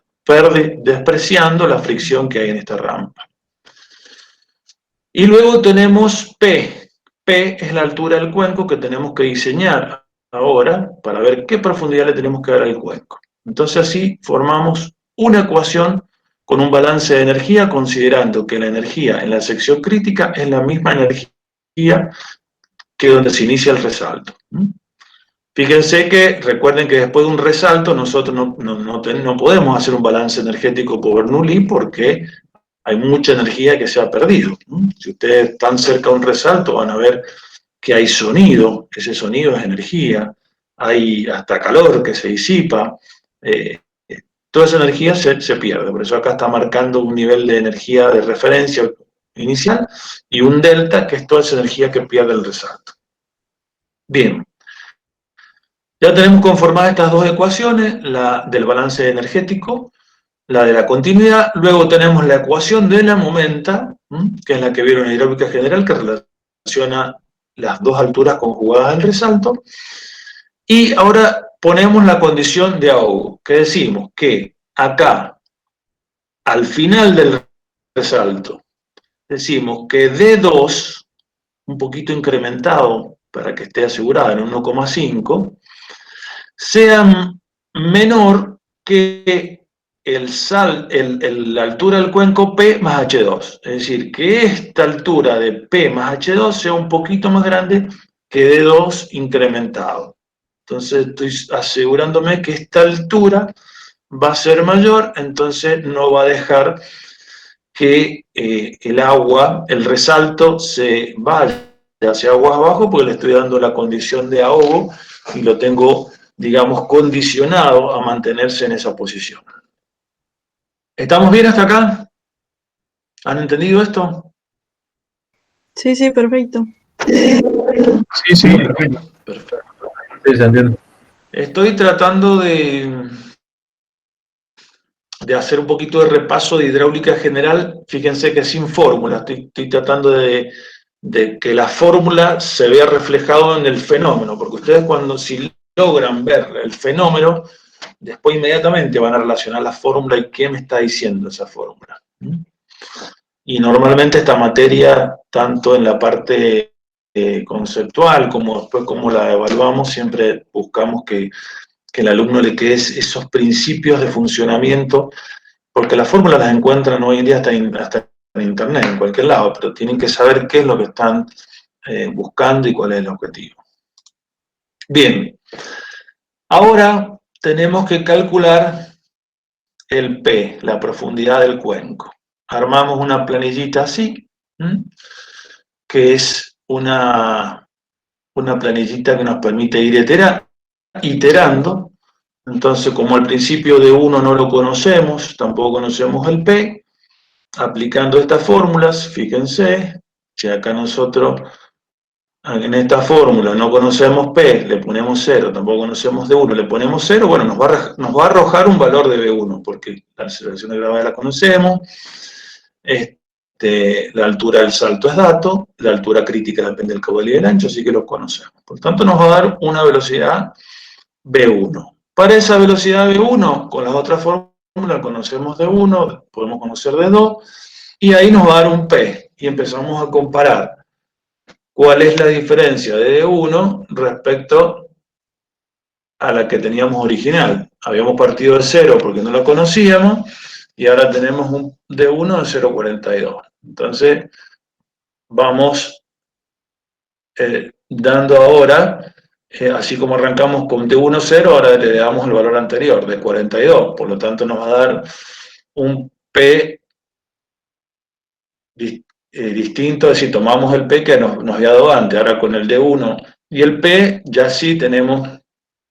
despreciando la fricción que hay en esta rampa. Y luego tenemos P. P es la altura del cuenco que tenemos que diseñar ahora para ver qué profundidad le tenemos que dar al cuenco. Entonces así formamos una ecuación con un balance de energía, considerando que la energía en la sección crítica es la misma energía que donde se inicia el resalto. Fíjense que, recuerden que después de un resalto nosotros no podemos hacer un balance energético por Bernoulli porque hay mucha energía que se ha perdido. Si ustedes están cerca de un resalto van a ver que hay sonido, que ese sonido es energía, hay hasta calor que se disipa, toda esa energía se pierde, por eso acá está marcando un nivel de energía de referencia inicial y un delta, que es toda esa energía que pierde el resalto. Bien, ya tenemos conformadas estas dos ecuaciones, la del balance energético, la de la continuidad, luego tenemos la ecuación de la momenta, que es la que vieron en hidráulica general, que relaciona las dos alturas conjugadas del resalto, y ahora ponemos la condición de ahogo, que decimos que acá, al final del resalto, decimos que D2, un poquito incrementado para que esté asegurada en 1,5, sea menor que la altura del cuenco P más H2. Es decir, que esta altura de P más H2 sea un poquito más grande que D2 incrementado. Entonces estoy asegurándome que esta altura va a ser mayor, entonces no va a dejar que el agua, el resalto, se vaya hacia aguas abajo, porque le estoy dando la condición de ahogo y lo tengo, digamos, condicionado a mantenerse en esa posición. ¿Estamos bien hasta acá? ¿Han entendido esto?
Sí, sí, perfecto.
Sí, perfecto.
Perfecto.
Sí, se entiende.
Estoy tratando de hacer un poquito de repaso de hidráulica general. Fíjense que sin fórmula, estoy tratando de que la fórmula se vea reflejado en el fenómeno, porque ustedes si logran ver el fenómeno, después inmediatamente van a relacionar la fórmula y qué me está diciendo esa fórmula. Y normalmente esta materia, tanto en la parte conceptual como después como la evaluamos, siempre buscamos que el alumno le quede esos principios de funcionamiento, porque las fórmulas las encuentran hoy en día hasta en internet, en cualquier lado, pero tienen que saber qué es lo que están buscando y cuál es el objetivo. Bien, ahora tenemos que calcular el P, la profundidad del cuenco. Armamos una planillita así, que es una planillita que nos permite ir iterando. Entonces, como al principio de 1 no lo conocemos, tampoco conocemos el P, aplicando estas fórmulas, fíjense, si acá nosotros en esta fórmula no conocemos P, le ponemos 0, tampoco conocemos D1, le ponemos 0, bueno, nos va a arrojar un valor de B1, porque la aceleración de gravedad la conocemos, la altura del salto es dato, la altura crítica depende del caudal y del ancho, así que los conocemos. Por tanto, nos va a dar una velocidad B1. Para esa velocidad B1, con las otras fórmulas conocemos D1, podemos conocer D2, y ahí nos va a dar un P, y empezamos a comparar cuál es la diferencia de D1 respecto a la que teníamos original. Habíamos partido de 0 porque no la conocíamos, y ahora tenemos un D1 de 0,42. Entonces, vamos dando ahora, así como arrancamos con D1 0, ahora le damos el valor anterior, de 42. Por lo tanto, nos va a dar un P distinto, es decir, tomamos el P que nos había dado antes, ahora con el D1 y el P ya sí tenemos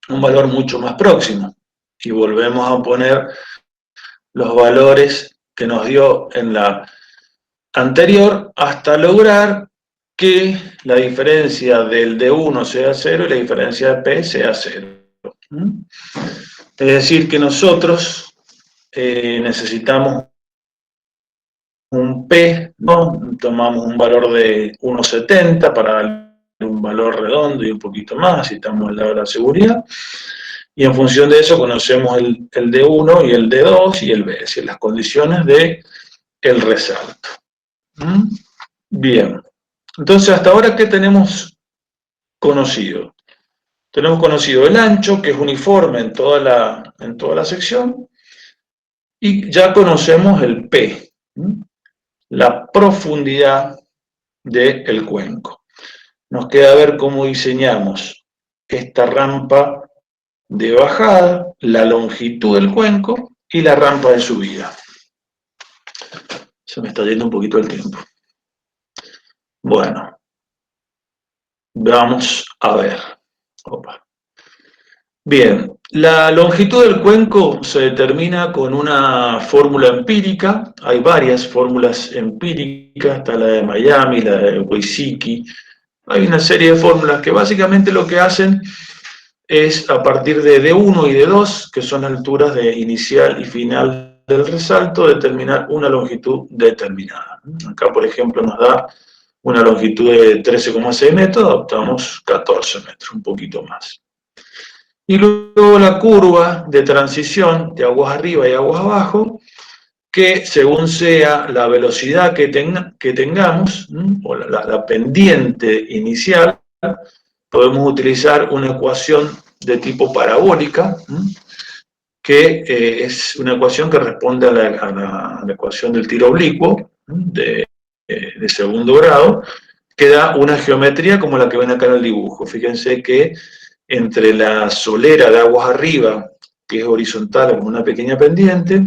un valor mucho más próximo. Y volvemos a poner los valores que nos dio en la anterior hasta lograr que la diferencia del D1 sea 0 y la diferencia de P sea 0. Es decir, que nosotros necesitamos un P, ¿no? Tomamos un valor de 1,70 para darle un valor redondo y un poquito más, si estamos al lado de la seguridad. Y en función de eso conocemos el D1 y el D2 y el B, es decir, las condiciones del resalto. Bien. Entonces, hasta ahora, ¿qué tenemos conocido? Tenemos conocido el ancho, que es uniforme en toda la sección, y ya conocemos el P, la profundidad del cuenco. Nos queda ver cómo diseñamos esta rampa de bajada, la longitud del cuenco y la rampa de subida. Se me está yendo un poquito el tiempo. Bueno, vamos a ver. Opa. Bien, la longitud del cuenco se determina con una fórmula empírica. Hay varias fórmulas empíricas, está la de Miami, la de Wysicki. Hay una serie de fórmulas que básicamente lo que hacen es, a partir de D1 y D2, que son alturas de inicial y final del resalto, determinar una longitud determinada. Acá, por ejemplo, nos da una longitud de 13,6 metros, adoptamos 14 metros, un poquito más. Y luego la curva de transición de aguas arriba y aguas abajo, que según sea la velocidad que tengamos, o la pendiente inicial, podemos utilizar una ecuación de tipo parabólica, que es una ecuación que responde a la ecuación del tiro oblicuo de segundo grado, que da una geometría como la que ven acá en el dibujo. Fíjense que entre la solera de aguas arriba, que es horizontal con una pequeña pendiente,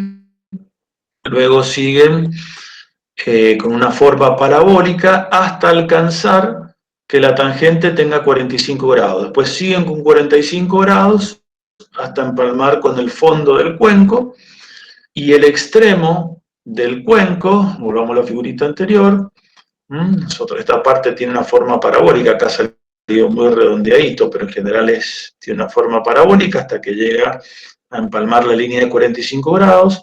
luego siguen con una forma parabólica hasta alcanzar que la tangente tenga 45 grados. Después siguen con 45 grados hasta empalmar con el fondo del cuenco, y el extremo del cuenco, volvamos a la figurita anterior, esta parte tiene una forma parabólica, acá salió muy redondeadito, pero en general tiene una forma parabólica hasta que llega a empalmar la línea de 45 grados,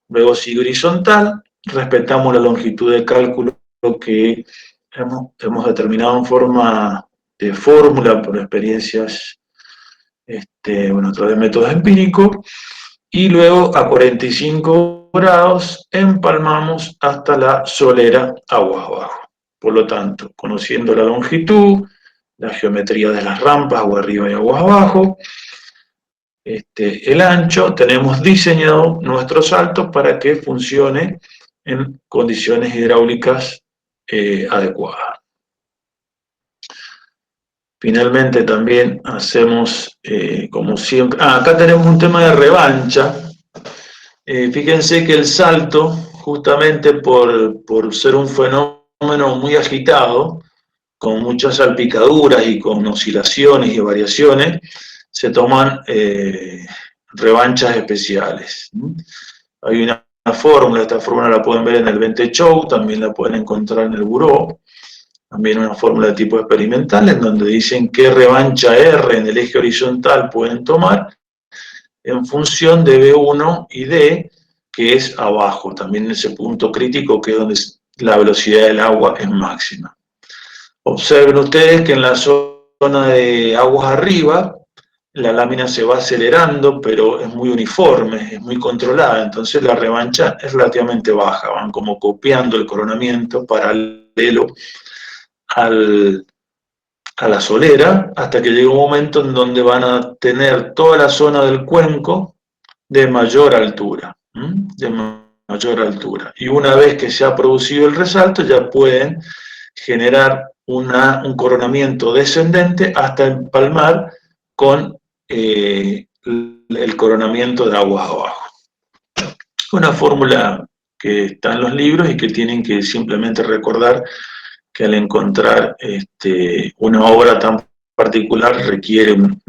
luego sigue horizontal, respetamos la longitud de cálculo que hemos determinado en forma de fórmula por experiencias, a través de métodos empíricos, y luego a 45 grados empalmamos hasta la solera aguas abajo. Por lo tanto, conociendo la longitud, la geometría de las rampas, agua arriba y aguas abajo, el ancho, tenemos diseñado nuestro salto para que funcione en condiciones hidráulicas adecuadas. Finalmente también hacemos, como siempre, acá tenemos un tema de revancha. Fíjense que el salto, justamente por ser un fenómeno muy agitado, con muchas salpicaduras y con oscilaciones y variaciones, se toman revanchas especiales. Hay una fórmula, esta fórmula la pueden ver en el Vente Show, también la pueden encontrar en el Buró. También una fórmula de tipo experimental en donde dicen qué revancha R en el eje horizontal pueden tomar en función de B1 y D, que es abajo, también en ese punto crítico que es donde la velocidad del agua es máxima. Observen ustedes que en la zona de aguas arriba la lámina se va acelerando, pero es muy uniforme, es muy controlada, entonces la revancha es relativamente baja, van como copiando el coronamiento paralelo a la solera, hasta que llega un momento en donde van a tener toda la zona del cuenco de mayor altura, y una vez que se ha producido el resalto ya pueden generar un coronamiento descendente hasta empalmar con el coronamiento de aguas abajo. Una fórmula que está en los libros y que tienen que simplemente recordar que al encontrar una obra tan particular requiere un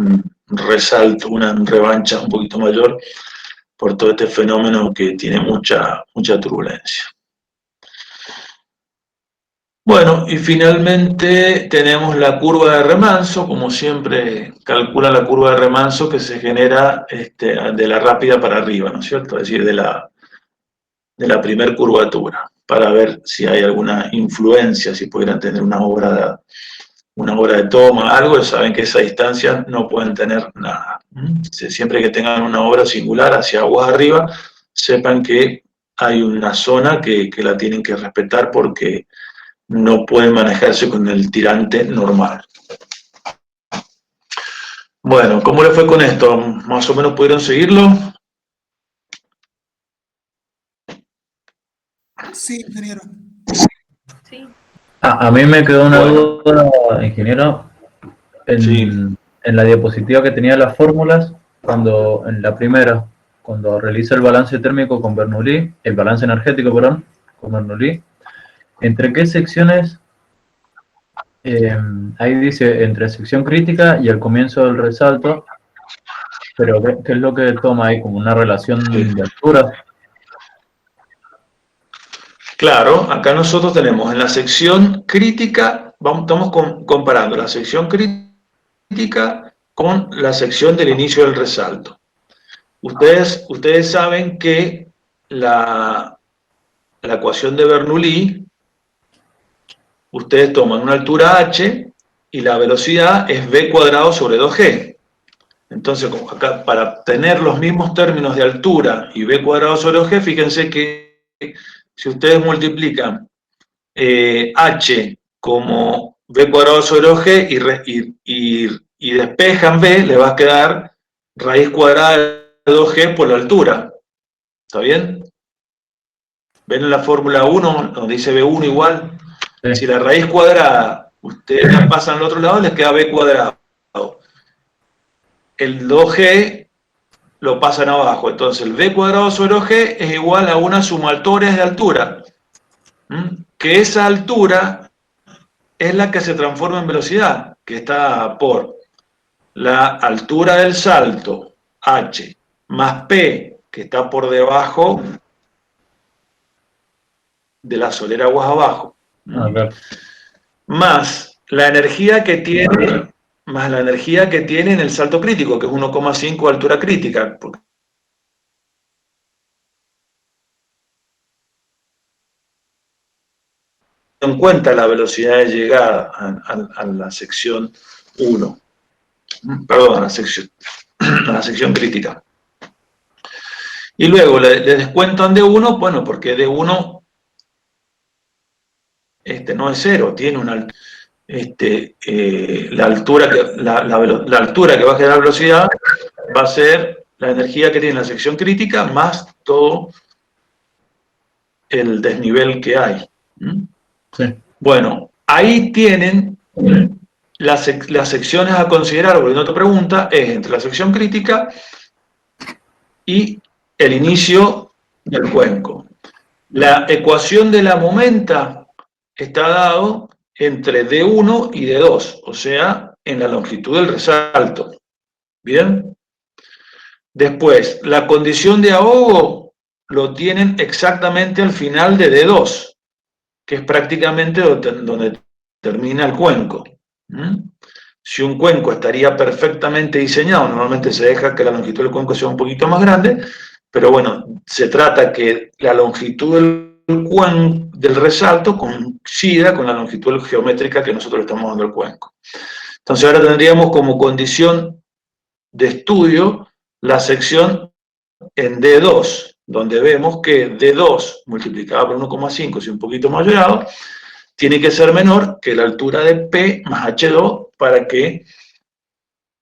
resalto, una revancha un poquito mayor por todo este fenómeno que tiene mucha turbulencia. Bueno, y finalmente tenemos la curva de remanso, como siempre calcula la curva de remanso que se genera de la rápida para arriba, ¿no es cierto? Es decir, de la primer curvatura. para ver si hay alguna influencia, si pudieran tener una obra de toma, algo, saben que esa distancia no pueden tener nada. Siempre que tengan una obra singular hacia aguas arriba, sepan que hay una zona que la tienen que respetar porque no pueden manejarse con el tirante normal. Bueno, ¿cómo le fue con esto? ¿Más o menos pudieron seguirlo?
Sí, ingeniero.
A mí me quedó una duda, ingeniero,
Sí.
en la diapositiva que tenía las fórmulas, en la primera, cuando realiza el balance térmico con Bernoulli, el balance energético, perdón, con Bernoulli, ¿entre qué secciones? Ahí dice entre sección crítica y el comienzo del resalto, pero ¿qué es lo que toma ahí? ¿Como una relación de altura?
Claro, acá nosotros tenemos en la sección crítica, estamos comparando la sección crítica con la sección del inicio del resalto. Ustedes saben que la ecuación de Bernoulli, ustedes toman una altura h y la velocidad es v cuadrado sobre 2g. Entonces, como acá, para tener los mismos términos de altura y v cuadrado sobre 2g, fíjense que si ustedes multiplican h como v cuadrado sobre 2g y despejan v, le va a quedar raíz cuadrada de 2g por la altura. ¿Está bien? ¿Ven en la fórmula 1 donde dice v1 igual? Sí. Si la raíz cuadrada ustedes la pasan al otro lado, les queda v cuadrado. El 2g lo pasan abajo. Entonces el v cuadrado sobre 2g es igual a una sumaltores de altura. Que esa altura es la que se transforma en velocidad, que está por la altura del salto, h, más p, que está por debajo de la solera aguas abajo, más la energía que tiene, en el salto crítico, que es 1,5 de altura crítica, porque en cuenta la velocidad de llegada a la sección 1, perdón, a la sección crítica. Y luego le descuentan D1, bueno, porque D1 no es cero, tiene una la altura que va a generar velocidad va a ser la energía que tiene la sección crítica más todo el desnivel que hay.
Sí.
Bueno, ahí tienen las secciones a considerar, volviendo a tu pregunta, es entre la sección crítica y el inicio del cuenco. La ecuación de la momenta está dado entre D1 y D2, o sea, en la longitud del resalto. ¿Bien? Después, la condición de ahogo lo tienen exactamente al final de D2, que es prácticamente donde termina el cuenco. Si un cuenco estaría perfectamente diseñado, normalmente se deja que la longitud del cuenco sea un poquito más grande, pero bueno, se trata que la longitud del resalto coincida con la longitud geométrica que nosotros le estamos dando al cuenco. Entonces ahora tendríamos como condición de estudio la sección en D2, donde vemos que D2 multiplicado por 1,5, si un poquito mayorado, tiene que ser menor que la altura de P más H2 para que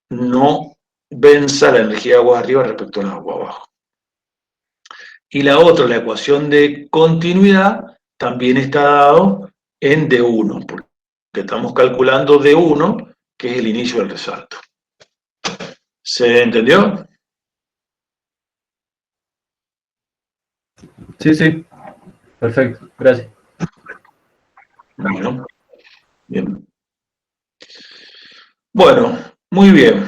no venza la energía de agua arriba respecto a la agua abajo. Y la otra, la ecuación de continuidad, también está dado en D1, porque estamos calculando D1, que es el inicio del resalto. ¿Se entendió?
Sí, sí. Perfecto, gracias.
Bueno, bien. Bueno, muy bien.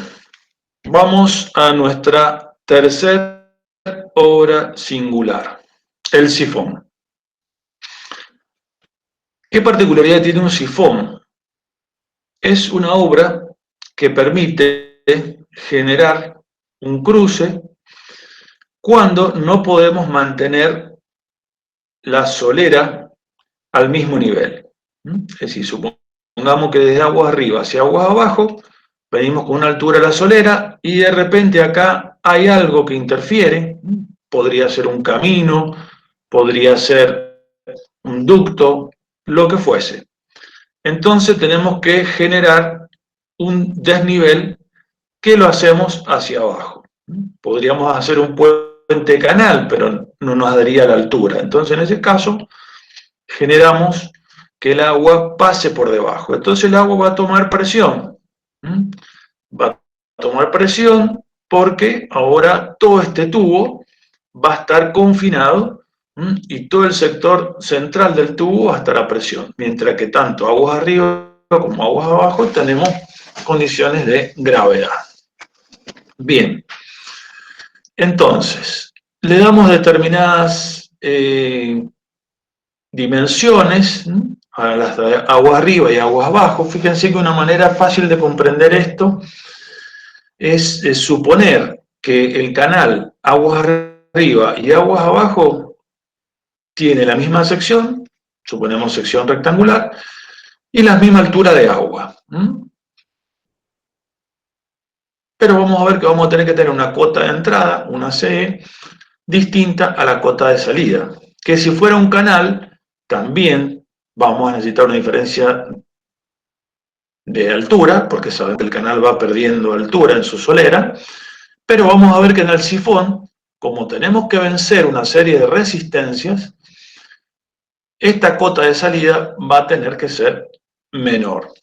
Vamos a nuestra tercera obra singular, el sifón. ¿Qué particularidad tiene un sifón? Es una obra que permite generar un cruce cuando no podemos mantener la solera al mismo nivel. Es decir, supongamos que desde aguas arriba hacia aguas abajo, venimos con una altura a la solera y de repente acá hay algo que interfiere, podría ser un camino, podría ser un ducto, lo que fuese. Entonces tenemos que generar un desnivel que lo hacemos hacia abajo. Podríamos hacer un puente canal, pero no nos daría la altura. Entonces en ese caso generamos que el agua pase por debajo. Entonces el agua va a tomar presión. Va a tomar presión porque ahora todo este tubo va a estar confinado y todo el sector central del tubo va a estar a presión, mientras que tanto aguas arriba como aguas abajo tenemos condiciones de gravedad. Bien, entonces, le damos determinadas dimensiones a las de aguas arriba y aguas abajo. Fíjense que una manera fácil de comprender esto es suponer que el canal aguas arriba y aguas abajo tiene la misma sección, suponemos sección rectangular, y la misma altura de agua. Pero vamos a ver que vamos a tener que tener una cota de entrada, una CE, distinta a la cota de salida. Que si fuera un canal, también vamos a necesitar una diferencia de altura, porque sabemos que el canal va perdiendo altura en su solera, pero vamos a ver que en el sifón, como tenemos que vencer una serie de resistencias, esta cota de salida va a tener que ser menor.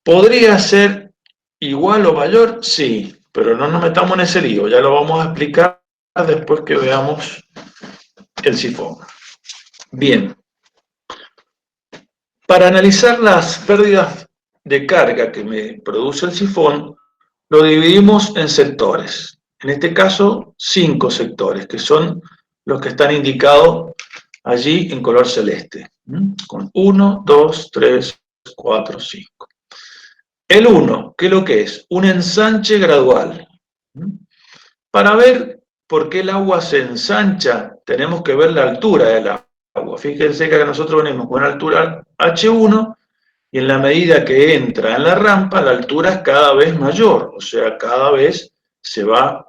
¿Podría ser igual o mayor? Sí, pero no nos metamos en ese lío, ya lo vamos a explicar después que veamos el sifón. Bien. Para analizar las pérdidas de carga que me produce el sifón, lo dividimos en sectores. En este caso, 5 sectores, que son los que están indicados allí en color celeste. Con 1, 2, 3, 4, 5. El 1, ¿qué es lo que es? Un ensanche gradual. Para ver por qué el agua se ensancha, tenemos que ver la altura del agua. Fíjense que nosotros venimos con una altura H1 y en la medida que entra en la rampa, la altura es cada vez mayor, o sea, cada vez se va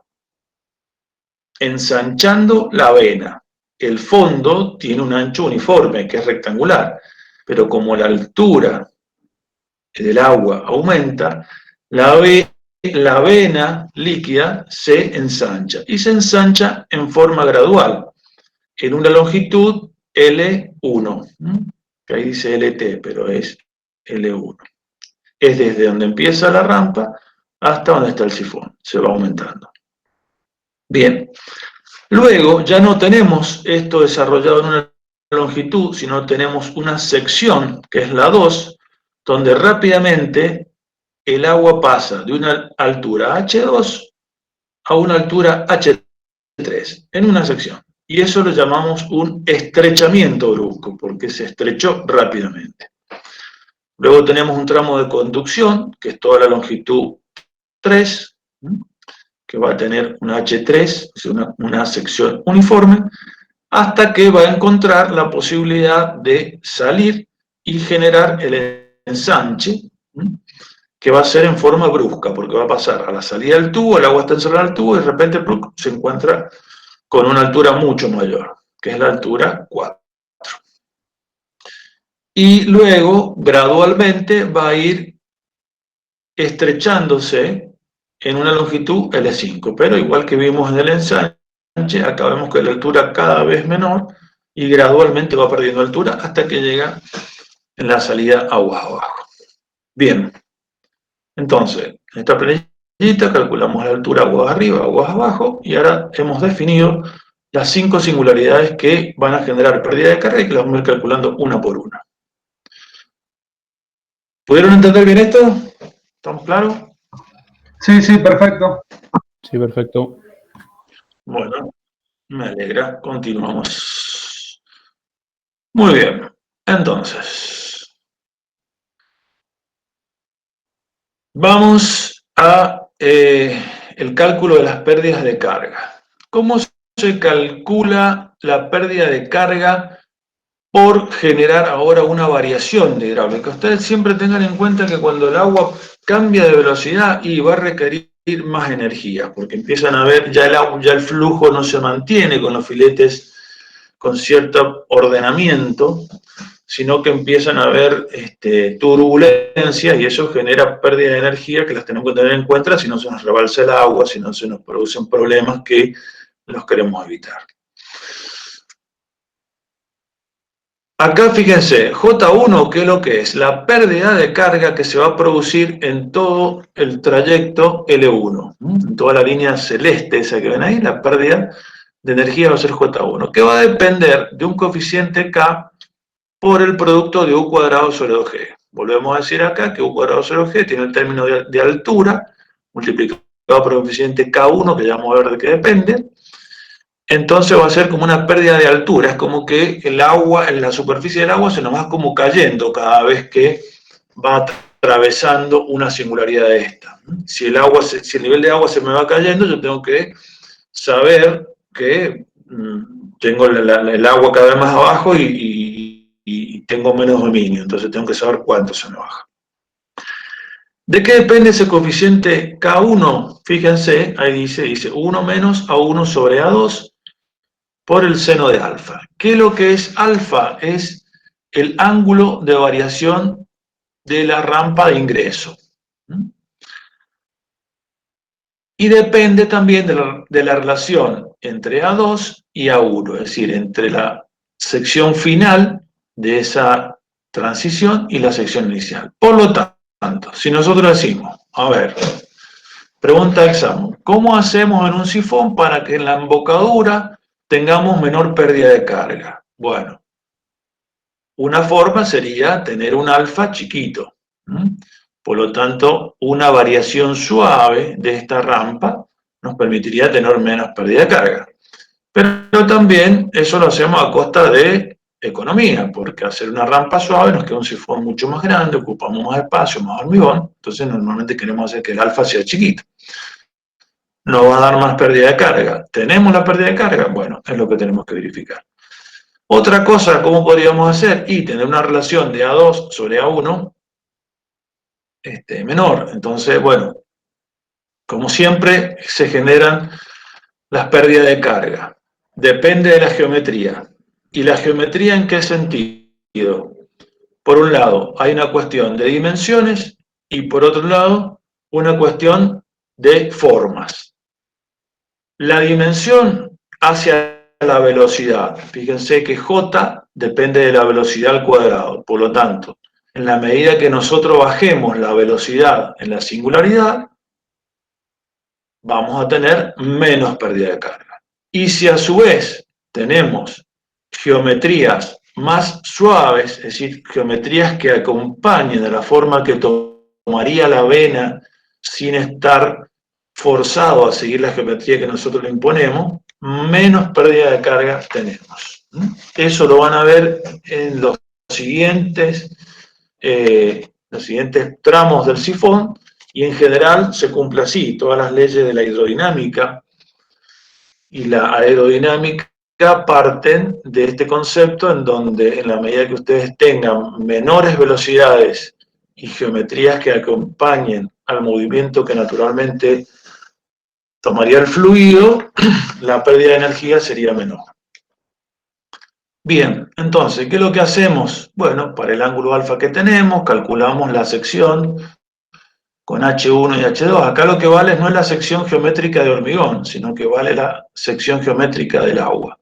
ensanchando la vena. El fondo tiene un ancho uniforme, que es rectangular, pero como la altura del agua aumenta, la vena líquida se ensancha, y se ensancha en forma gradual, en una longitud L1, que ahí dice LT, pero es L1. Es desde donde empieza la rampa hasta donde está el sifón, se va aumentando. Bien, luego ya no tenemos esto desarrollado en una longitud, sino tenemos una sección, que es la 2, donde rápidamente el agua pasa de una altura H2 a una altura H3, en una sección. Y eso lo llamamos un estrechamiento brusco, porque se estrechó rápidamente. Luego tenemos un tramo de conducción, que es toda la longitud 3, que va a tener una H3, una sección uniforme, hasta que va a encontrar la posibilidad de salir y generar el ensanche, que va a ser en forma brusca, porque va a pasar a la salida del tubo, el agua está encerrada en el tubo, y de repente se encuentra con una altura mucho mayor, que es la altura 4. Y luego, gradualmente, va a ir estrechándose en una longitud L5, pero igual que vimos en el ensanche, acá vemos que la altura cada vez menor, y gradualmente va perdiendo altura hasta que llega en la salida aguas abajo. Bien, entonces, en esta planillita calculamos la altura aguas arriba, aguas abajo, y ahora hemos definido las 5 singularidades que van a generar pérdida de carga y que las vamos a ir calculando una por una. ¿Pudieron entender bien esto? ¿Estamos claros?
Sí, sí, perfecto.
Sí, perfecto.
Bueno, me alegra. Continuamos. Muy bien. Entonces, vamos a el cálculo de las pérdidas de carga. ¿Cómo se calcula la pérdida de carga por generar ahora una variación de hidráulica. Ustedes siempre tengan en cuenta que cuando el agua cambia de velocidad y va a requerir más energía, porque empiezan a ver, ya el flujo no se mantiene con los filetes con cierto ordenamiento, sino que empiezan a haber turbulencias y eso genera pérdida de energía que las tenemos que tener en cuenta si no se nos rebalsa el agua, si no se nos producen problemas que los queremos evitar. Acá fíjense, J1, ¿qué es lo que es? La pérdida de carga que se va a producir en todo el trayecto L1. En toda la línea celeste esa que ven ahí, la pérdida de energía va a ser J1, que va a depender de un coeficiente K por el producto de U cuadrado sobre 2G. Volvemos a decir acá que U cuadrado sobre 2G tiene el término de altura, multiplicado por el coeficiente K1, que ya vamos a ver de qué depende. Entonces va a ser como una pérdida de altura, es como que el agua, en la superficie del agua se nos va como cayendo cada vez que va atravesando una singularidad de esta. Si el nivel de agua se me va cayendo, yo tengo que saber que tengo el agua cada vez más abajo y tengo menos dominio, entonces tengo que saber cuánto se me baja. ¿De qué depende ese coeficiente K1? Fíjense, ahí dice 1 menos A1 sobre A2 por el seno de alfa. ¿Qué es lo que es alfa? Es el ángulo de variación de la rampa de ingreso. Y depende también de la relación entre A2 y A1, es decir, entre la sección final de esa transición y la sección inicial. Por lo tanto, si nosotros decimos, a ver, pregunta de examen, ¿cómo hacemos en un sifón para que en la embocadura tengamos menor pérdida de carga? Bueno, una forma sería tener un alfa chiquito. Por lo tanto, una variación suave de esta rampa nos permitiría tener menos pérdida de carga. Pero también eso lo hacemos a costa de economía, porque hacer una rampa suave nos queda un sifón mucho más grande, ocupamos más espacio, más hormigón, entonces normalmente queremos hacer que el alfa sea chiquito. No va a dar más pérdida de carga. ¿Tenemos la pérdida de carga? Bueno, es lo que tenemos que verificar. Otra cosa, ¿cómo podríamos hacer? Y tener una relación de A2 sobre A1 menor. Entonces, bueno, como siempre, se generan las pérdidas de carga. Depende de la geometría. ¿Y la geometría en qué sentido? Por un lado, hay una cuestión de dimensiones y por otro lado, una cuestión de formas. La dimensión hacia la velocidad. Fíjense que J depende de la velocidad al cuadrado. Por lo tanto, en la medida que nosotros bajemos la velocidad en la singularidad, vamos a tener menos pérdida de carga. Y si a su vez tenemos geometrías más suaves, es decir, geometrías que acompañen de la forma que tomaría la vena sin estar forzado a seguir la geometría que nosotros le imponemos, menos pérdida de carga tenemos. Eso lo van a ver en los siguientes tramos del sifón, y en general se cumple así. Todas las leyes de la hidrodinámica y la aerodinámica parten de este concepto en donde en la medida que ustedes tengan menores velocidades y geometrías que acompañen al movimiento que naturalmente tomaría el fluido, la pérdida de energía sería menor. Bien, entonces, ¿qué es lo que hacemos? Bueno, para el ángulo alfa que tenemos, calculamos la sección con H1 y H2. Acá lo que vale no es la sección geométrica de hormigón, sino que vale la sección geométrica del agua.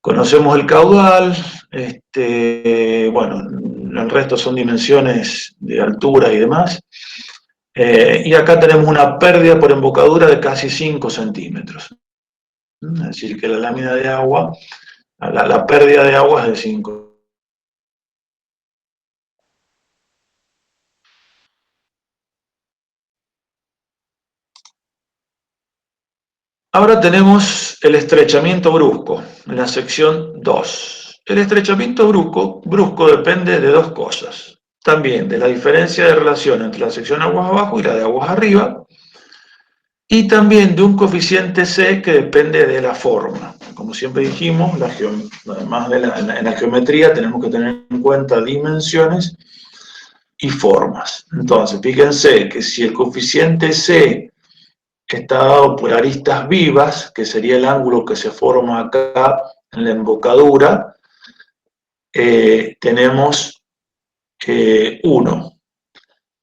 Conocemos el caudal, bueno, el resto son dimensiones de altura y demás. Y acá tenemos una pérdida por embocadura de casi 5 centímetros. Es decir, que la lámina de agua, la pérdida de agua es de 5. Ahora tenemos el estrechamiento brusco, en la sección 2. El estrechamiento brusco depende de dos cosas. También de la diferencia de relación entre la sección aguas abajo y la de aguas arriba, y también de un coeficiente C que depende de la forma. como siempre dijimos, además de en la geometría tenemos que tener en cuenta dimensiones y formas. Entonces, fíjense que si el coeficiente C está dado por aristas vivas, que sería el ángulo que se forma acá en la embocadura, tenemos 1.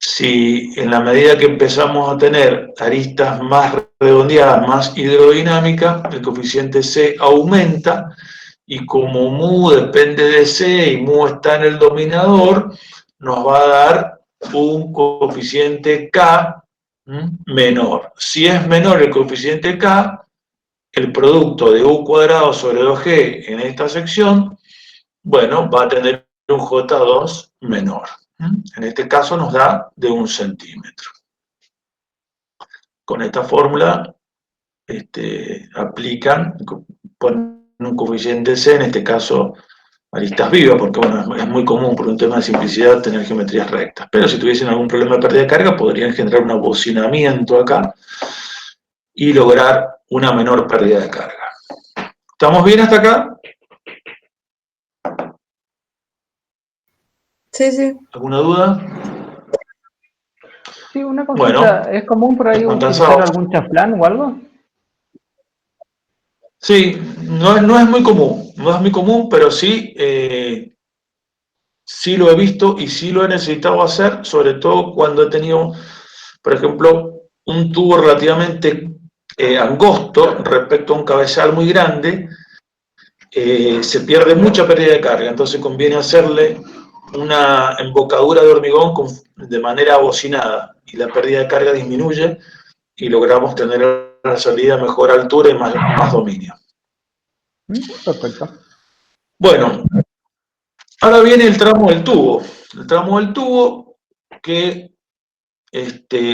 Si en la medida que empezamos a tener aristas más redondeadas, más hidrodinámicas, el coeficiente C aumenta, y como mu depende de C y mu está en el dominador, nos va a dar un coeficiente K menor. Si es menor el coeficiente K, el producto de U cuadrado sobre 2G en esta sección, bueno, va a tener un J2 menor. En este caso nos da de 1 centímetro. Con esta fórmula aplican, ponen un coeficiente C, en este caso aristas vivas, porque bueno, es muy común por un tema de simplicidad tener geometrías rectas. Pero si tuviesen algún problema de pérdida de carga, podrían generar un abocinamiento acá y lograr una menor pérdida de carga. ¿Estamos bien hasta acá?
Sí, sí.
¿Alguna duda?
Sí, una consulta.
Bueno,
¿Es común por ahí utilizar
cansado.
algún chaflán o algo?
Sí, no es muy común, pero sí, sí lo he visto y sí lo he necesitado hacer, sobre todo cuando he tenido, por ejemplo, un tubo relativamente angosto respecto a un cabezal muy grande, se pierde mucha pérdida de carga, entonces conviene hacerle una embocadura de hormigón de manera abocinada, y la pérdida de carga disminuye y logramos tener una salida a mejor altura y más dominio.
Perfecto.
Bueno, ahora viene el tramo del tubo. El tramo del tubo que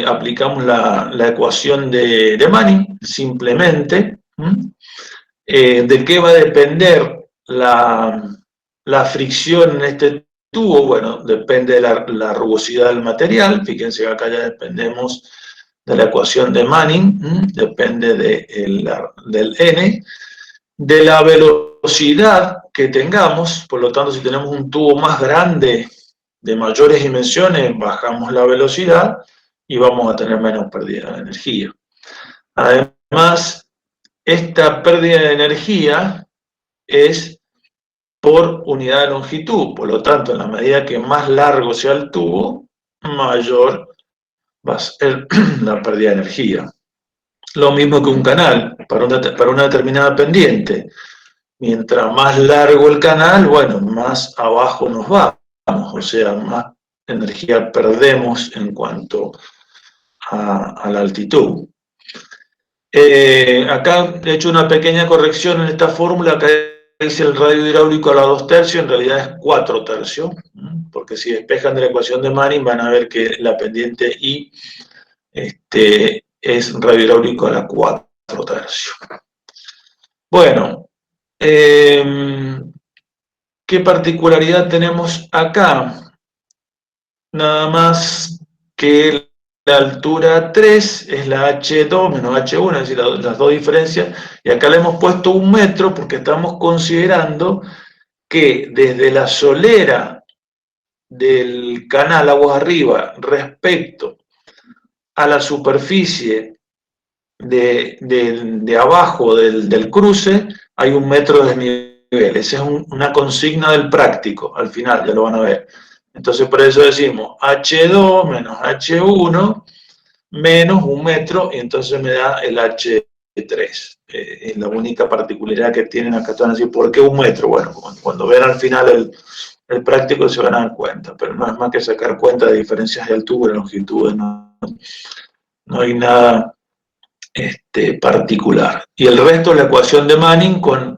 aplicamos la ecuación de Manning, simplemente. ¿De qué va a depender la fricción en este tubo? Bueno, depende de la rugosidad del material. Fíjense que acá ya dependemos de la ecuación de Manning, depende del N, de la velocidad que tengamos. Por lo tanto, si tenemos un tubo más grande, de mayores dimensiones, bajamos la velocidad y vamos a tener menos pérdida de energía. Además, esta pérdida de energía es por unidad de longitud. Por lo tanto, en la medida que más largo sea el tubo, mayor va a ser la pérdida de energía. Lo mismo que un canal, para una determinada pendiente. Mientras más largo el canal, bueno, más abajo nos vamos, o sea, más energía perdemos en cuanto a la altitud. Acá he hecho una pequeña corrección en esta fórmula. Acá dice el radio hidráulico a la 2/3, en realidad es 4/3, porque si despejan de la ecuación de Manning van a ver que la pendiente I es radio hidráulico a la 4/3. Bueno, ¿qué particularidad tenemos acá? Nada más que la altura 3 es la H2 menos H1, es decir, las dos diferencias, y acá le hemos puesto 1 metro porque estamos considerando que desde la solera del canal aguas arriba respecto a la superficie de abajo del cruce hay 1 metro de desnivel. Esa es una consigna del práctico, al final ya lo van a ver. Entonces por eso decimos H2 menos H1 menos 1 metro, y entonces me da el H3. Es la única particularidad que tienen acá. Están a decir, ¿por qué 1 metro? Bueno, cuando vean al final el práctico se van a dar cuenta, pero no es más que sacar cuenta de diferencias de altura, de longitud, no hay nada particular. Y el resto es la ecuación de Manning con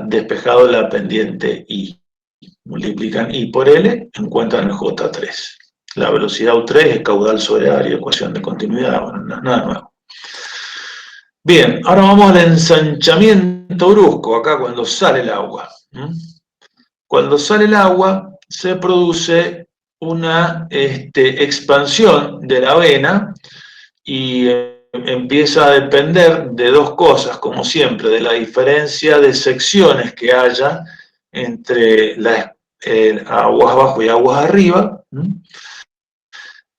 despejado la pendiente I. Multiplican I por L, encuentran el J3. La velocidad U3 es caudal sobre área, ecuación de continuidad, bueno, nada nuevo. Bien, ahora vamos al ensanchamiento brusco, acá cuando sale el agua. Cuando sale el agua se produce una expansión de la vena, y empieza a depender de dos cosas, como siempre, de la diferencia de secciones que haya entre aguas abajo y aguas arriba.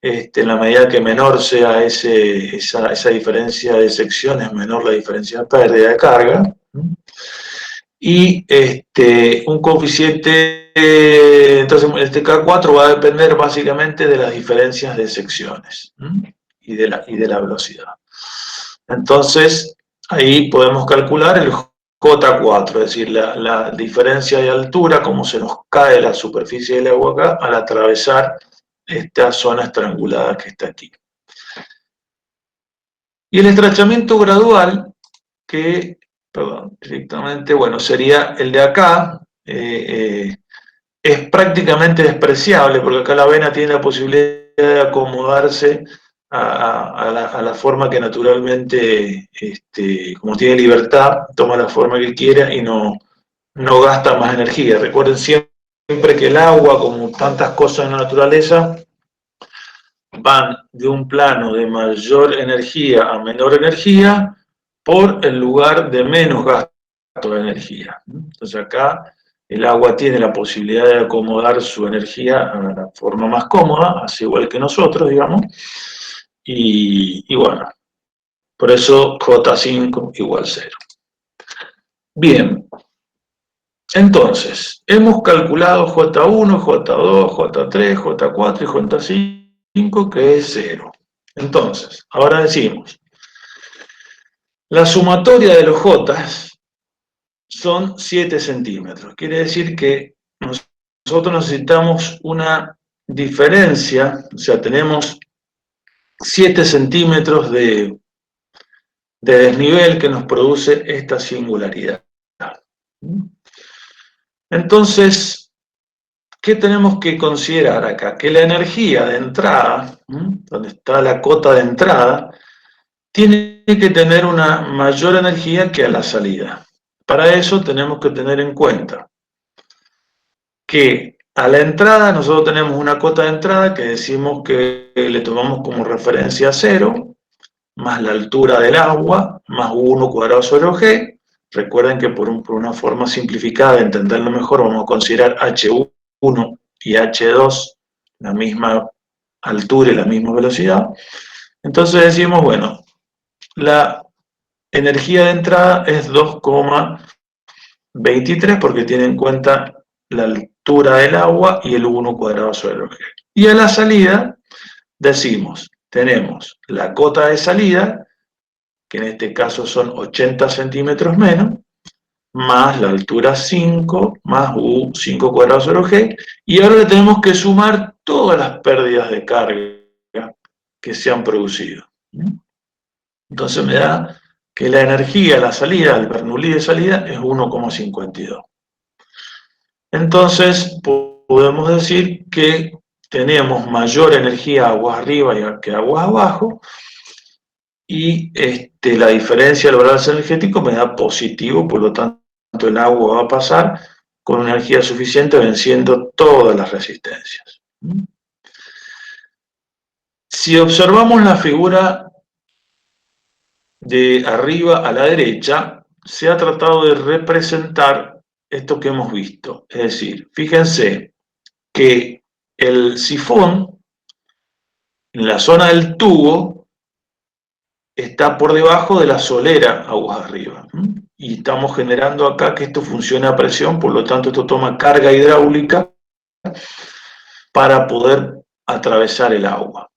En la medida que menor sea esa diferencia de secciones, menor la diferencia de pérdida de carga. Y un coeficiente, entonces este K4 va a depender básicamente de las diferencias de secciones y de la velocidad. Entonces, ahí podemos calcular el J4, es decir, la diferencia de altura, cómo se nos cae la superficie del agua acá al atravesar esta zona estrangulada que está aquí. Y el estrechamiento gradual, que, perdón, directamente, bueno, sería el de acá, es prácticamente despreciable, porque acá la vena tiene la posibilidad de acomodarse a la forma que naturalmente, como tiene libertad, toma la forma que quiera y no gasta más energía. Recuerden siempre que el agua, como tantas cosas en la naturaleza, van de un plano de mayor energía a menor energía por el lugar de menos gasto de energía. Entonces acá el agua tiene la posibilidad de acomodar su energía a la forma más cómoda, así igual que nosotros, digamos, y bueno, por eso J5 igual 0. Bien, entonces, hemos calculado J1, J2, J3, J4 y J5, que es 0. Entonces, ahora decimos, la sumatoria de los J son 7 centímetros. Quiere decir que nosotros necesitamos una diferencia, o sea, tenemos 7 centímetros de desnivel que nos produce esta singularidad. Entonces, ¿qué tenemos que considerar acá? Que la energía de entrada, donde está la cota de entrada, tiene que tener una mayor energía que a la salida. Para eso tenemos que tener en cuenta que a la entrada nosotros tenemos una cota de entrada que decimos que le tomamos como referencia 0, más la altura del agua, más 1 cuadrado sobre G. Recuerden que por una forma simplificada de entenderlo mejor, vamos a considerar H1 y H2 la misma altura y la misma velocidad. Entonces decimos, bueno, la energía de entrada es 2,23 porque tiene en cuenta la altura del agua y el 1 cuadrado sobre G. Y a la salida decimos, tenemos la cota de salida, que en este caso son 80 centímetros menos, más la altura 5, más U 5 cuadrado sobre G, y ahora le tenemos que sumar todas las pérdidas de carga que se han producido. Entonces me da que la energía a la salida, el Bernoulli de salida, es 1,52. Entonces podemos decir que tenemos mayor energía aguas arriba que aguas abajo, y la diferencia del balance energético me da positivo, por lo tanto el agua va a pasar con una energía suficiente venciendo todas las resistencias. Si observamos la figura de arriba a la derecha, se ha tratado de representar esto que hemos visto. Es decir, fíjense que el sifón, en la zona del tubo, está por debajo de la solera aguas arriba. Y estamos generando acá que esto funcione a presión, por lo tanto esto toma carga hidráulica para poder atravesar el agua.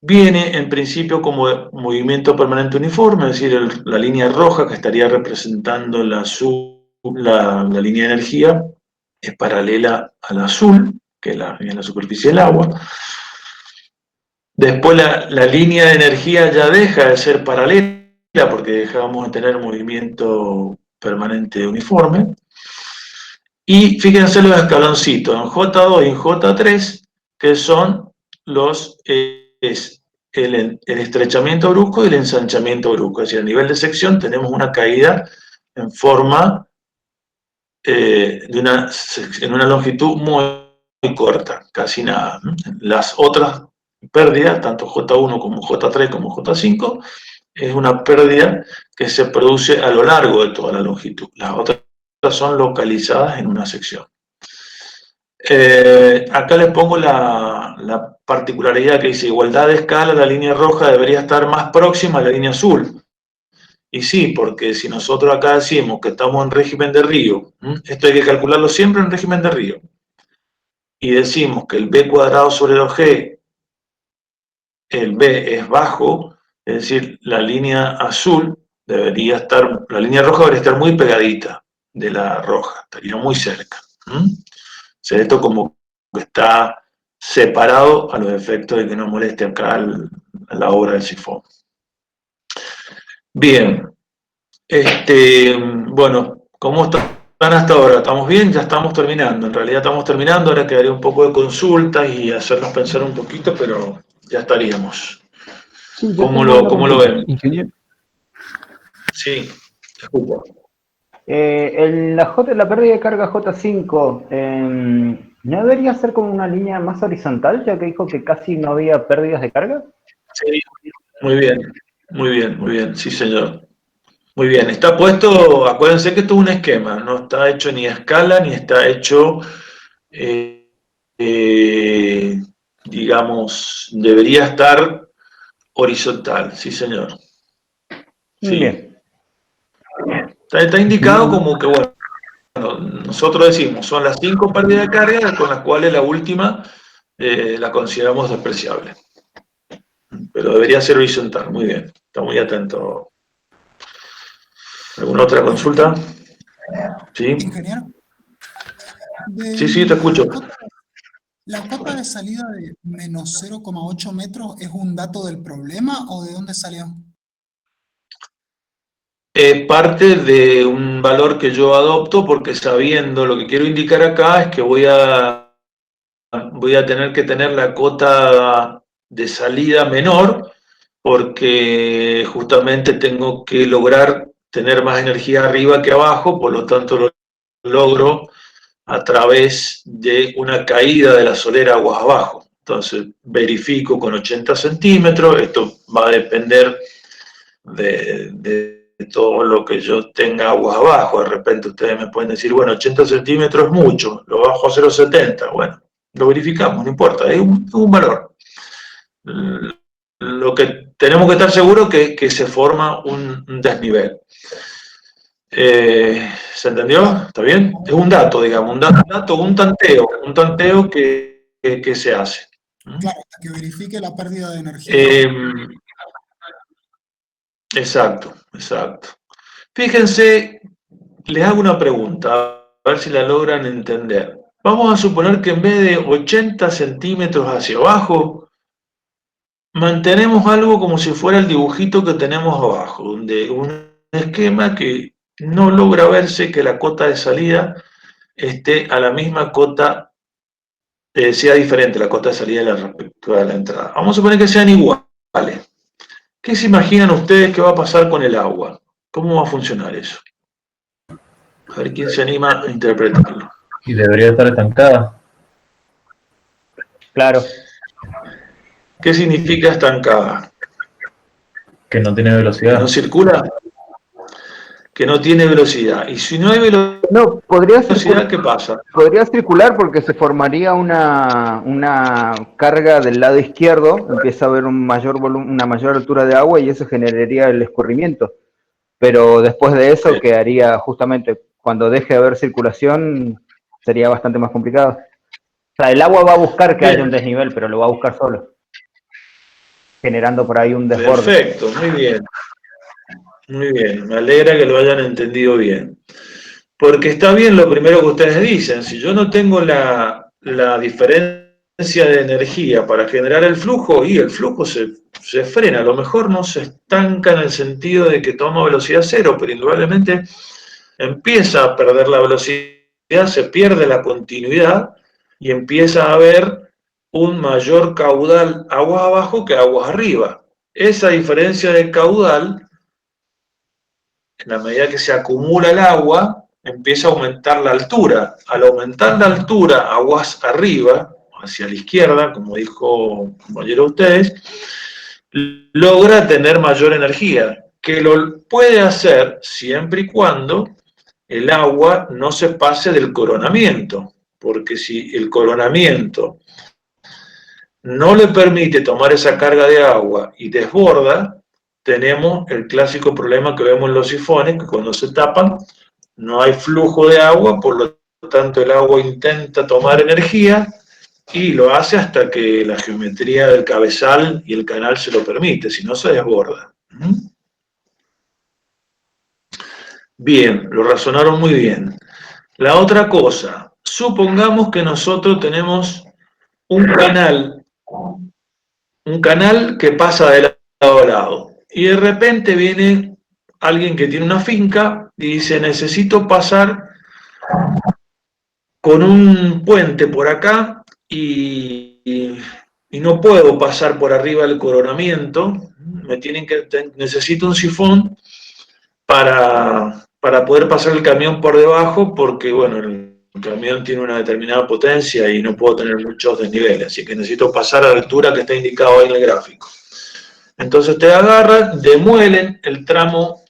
Viene en principio como movimiento permanente uniforme, es decir, la línea roja que estaría representando la línea de energía es paralela al azul, que es la superficie del agua. Después la línea de energía ya deja de ser paralela porque dejamos de tener movimiento permanente uniforme. Y fíjense los escaloncitos en J2 y en J3, que son el estrechamiento brusco y el ensanchamiento brusco. Es decir, a nivel de sección tenemos una caída en forma en una longitud muy corta, casi nada. Las otras pérdidas, tanto J1 como J3 como J5, es una pérdida que se produce a lo largo de toda la longitud. Las otras son localizadas en una sección. Acá les pongo la particularidad que dice: igualdad de escala, la línea roja debería estar más próxima a la línea azul. Y sí, porque si nosotros acá decimos que estamos en régimen de río, esto hay que calcularlo siempre en régimen de río, y decimos que el b cuadrado sobre 2g, el b es bajo, es decir, la línea azul debería estar, la línea roja debería estar muy pegadita de la roja, estaría muy cerca. O sea, esto como que está separado a los efectos de que no moleste acá la obra del sifón. Bien, bueno, ¿cómo están hasta ahora? ¿Estamos bien? Ya estamos terminando. En realidad estamos terminando, ahora quedaría un poco de consultas y hacernos pensar un poquito, pero ya estaríamos.
Sí, yo
¿Cómo
tengo una
lo
consulta.
ven?
Ingeniero.
Sí, disculpa.
La pérdida de carga J5, ¿no debería ser como una línea más horizontal, ya que dijo que casi no había pérdidas de carga?
Sí, muy bien, muy bien, muy bien, sí señor. Muy bien, está puesto, acuérdense que esto es un esquema, no está hecho ni a escala, ni está hecho, digamos, debería estar horizontal, sí señor. Sí.
Bien.
Está indicado como que, bueno, nosotros decimos, son las 5 pérdidas de carga con las cuales la última la consideramos despreciable. Pero debería ser horizontal, muy bien, está muy atento. ¿Alguna otra consulta? ¿Sí?
Ingeniero.
Sí, te escucho.
¿La cota de salida de menos 0,8 metros es un dato del problema o de dónde salió?
Parte de un valor que yo adopto porque sabiendo lo que quiero indicar acá es que voy a tener que tener la cota de salida menor porque justamente tengo que lograr tener más energía arriba que abajo, por lo tanto lo logro a través de una caída de la solera aguas abajo. Entonces verifico con 80 centímetros, esto va a depender de todo lo que yo tenga aguas abajo. De repente ustedes me pueden decir, bueno, 80 centímetros es mucho, lo bajo a 0,70. Bueno, lo verificamos, no importa, es un valor. Lo que tenemos que estar seguros es que se forma un desnivel. ¿Se entendió? ¿Está bien? Es un dato, digamos, un tanteo que se hace.
Claro, hasta que verifique la pérdida de energía.
Exacto. Fíjense, les hago una pregunta, a ver si la logran entender. Vamos a suponer que en vez de 80 centímetros hacia abajo, mantenemos algo como si fuera el dibujito que tenemos abajo, donde un esquema que no logra verse que la cota de salida esté a la misma cota, sea diferente la cota de salida respecto a la entrada. Vamos a suponer que sean iguales. ¿Qué se imaginan ustedes que va a pasar con el agua? ¿Cómo va a funcionar eso? A ver quién se anima a interpretarlo.
Y debería estar estancada.
Claro.
¿Qué significa estancada?
Que no tiene
¿Que
velocidad.
no circula? Que no tiene velocidad. Y si no hay velocidad,
No,
¿qué pasa?
podría circular porque se formaría una carga del lado izquierdo, empieza a haber una mayor altura de agua y eso generaría el escurrimiento. Pero después de eso quedaría justamente, cuando deje de haber circulación, sería bastante más complicado. O sea, el agua va a buscar que haya un desnivel, pero lo va a buscar solo, generando por ahí un desborde.
Perfecto, muy bien. Muy bien, me alegra que lo hayan entendido bien. Porque está bien lo primero que ustedes dicen, si yo no tengo la diferencia de energía para generar el flujo, y el flujo se frena, a lo mejor no se estanca en el sentido de que toma velocidad cero, pero indudablemente empieza a perder la velocidad, se pierde la continuidad y empieza a haber un mayor caudal aguas abajo que aguas arriba. Esa diferencia de caudal, en la medida que se acumula el agua, empieza a aumentar la altura. Al aumentar la altura, aguas arriba, hacia la izquierda, como dijo compañero ustedes, logra tener mayor energía, que lo puede hacer siempre y cuando el agua no se pase del coronamiento, porque si el coronamiento no le permite tomar esa carga de agua y desborda, tenemos el clásico problema que vemos en los sifones, que cuando se tapan no hay flujo de agua, por lo tanto el agua intenta tomar energía y lo hace hasta que la geometría del cabezal y el canal se lo permite, si no se desborda. Bien, lo razonaron muy bien. La otra cosa, supongamos que nosotros tenemos un canal que pasa de lado a lado, y de repente viene alguien que tiene una finca y dice, necesito pasar con un puente por acá y no puedo pasar por arriba del coronamiento, necesito un sifón para poder pasar el camión por debajo, porque bueno, el camión tiene una determinada potencia y no puedo tener muchos desniveles, así que necesito pasar a la altura que está indicado ahí en el gráfico. Entonces te agarran, demuelen el tramo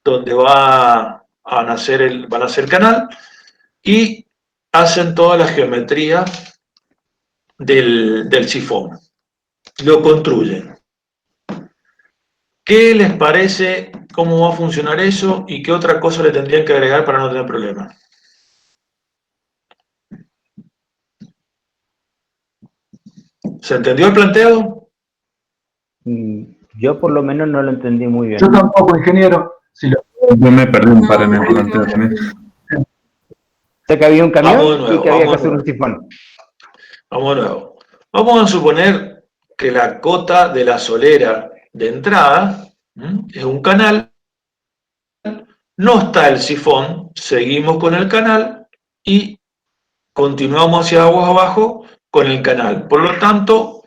donde va a nacer el canal y hacen toda la geometría del sifón. Lo construyen. ¿Qué les parece? ¿Cómo va a funcionar eso? ¿Y qué otra cosa le tendrían que agregar para no tener problemas? ¿Se entendió el planteo?
Yo por lo menos no lo entendí muy bien.
Yo tampoco, ingeniero. Si lo...
Yo me perdí un par en el planteo también.
Sé que había un
Vamos de
camión
nuevo,
y que había que
vamos de
hacer un
nuevo.
sifón.
Vamos de nuevo. Vamos a suponer que la cota de la solera de entrada es un canal, no está el sifón, seguimos con el canal y continuamos hacia aguas abajo con el canal. Por lo tanto,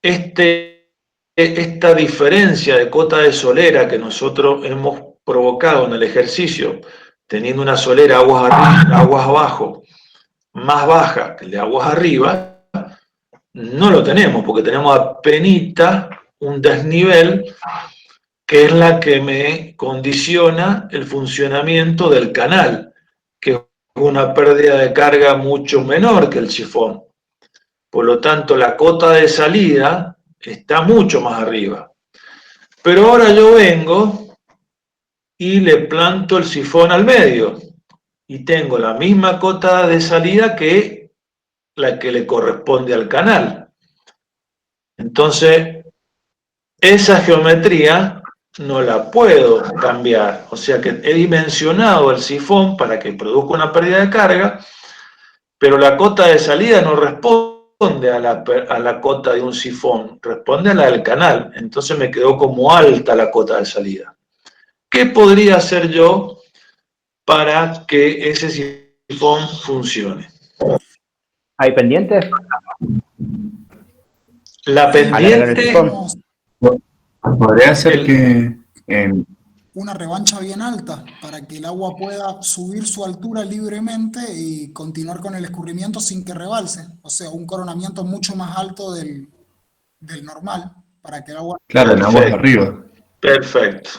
esta diferencia de cota de solera que nosotros hemos provocado en el ejercicio, teniendo una solera aguas abajo más baja que el de aguas arriba, no lo tenemos, porque tenemos apenas un desnivel que es la que me condiciona el funcionamiento del canal, que es una pérdida de carga mucho menor que el sifón. Por lo tanto, la cota de salida está mucho más arriba. Pero ahora yo vengo y le planto el sifón al medio y tengo la misma cota de salida que la que le corresponde al canal. Entonces, esa geometría no la puedo cambiar. O sea que he dimensionado el sifón para que produzca una pérdida de carga, pero la cota de salida no responde a la cota de un sifón, responde a la del canal. Entonces me quedó como alta la cota de salida. ¿Qué podría hacer yo para que ese sifón funcione?
¿Hay pendientes?
La
Alargar el
pendiente,
sifón.
Podría ser que en
Una revancha bien alta para que el agua pueda subir su altura libremente y continuar con el escurrimiento sin que rebalse. O sea, un coronamiento mucho más alto del normal para que el agua...
claro, en aguas
Perfecto.
arriba.
Perfecto.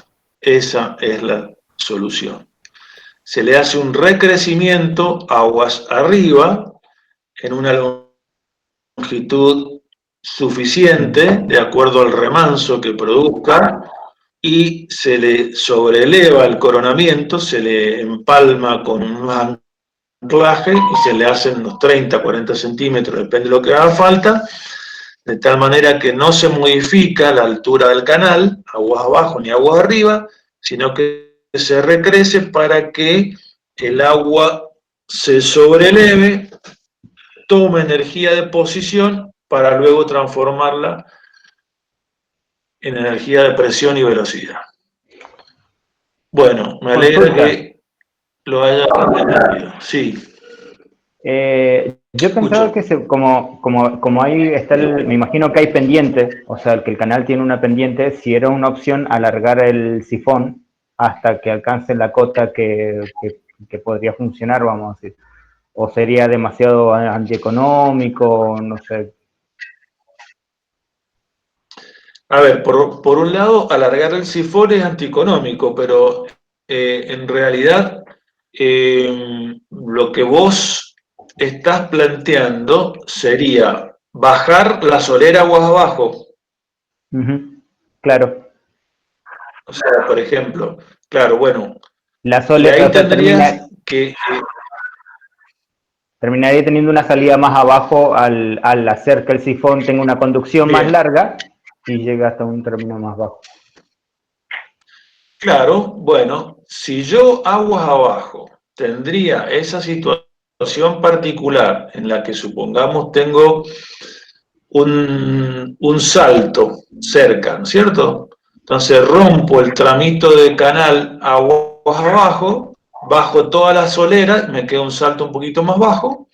Esa es la solución. Se le hace un recrecimiento aguas arriba en una longitud suficiente de acuerdo al remanso que produzca y se le sobreleva el coronamiento, se le empalma con un anclaje y se le hacen unos 30, 40 centímetros, depende de lo que haga falta, de tal manera que no se modifica la altura del canal, aguas abajo ni aguas arriba, sino que se recrece para que el agua se sobreleve, tome energía de posición para luego transformarla en energía de presión y velocidad. Bueno, me alegra
Consulta.
que lo haya entendido. Sí.
Yo pensaba que como ahí está me imagino que hay pendientes, o sea, que el canal tiene una pendiente, si era una opción alargar el sifón hasta que alcance la cota que podría funcionar, vamos a decir. O sería demasiado antieconómico, no sé.
A ver, por un lado, alargar el sifón es antieconómico, pero en realidad lo que vos estás planteando sería bajar la solera aguas abajo.
Ujú, claro.
O sea, por ejemplo, claro, bueno,
La
y
solera,
ahí
o sea,
tendrías que...
terminaría teniendo una salida más abajo al hacer que el sifón tenga una conducción más
Bien.
larga y llegue hasta un término más bajo.
Claro, bueno, si yo aguas abajo tendría esa situación particular en la que supongamos tengo un salto cerca, ¿no es cierto? Entonces rompo el tramito de canal aguas abajo, bajo toda la solera, me queda un salto un poquito más bajo,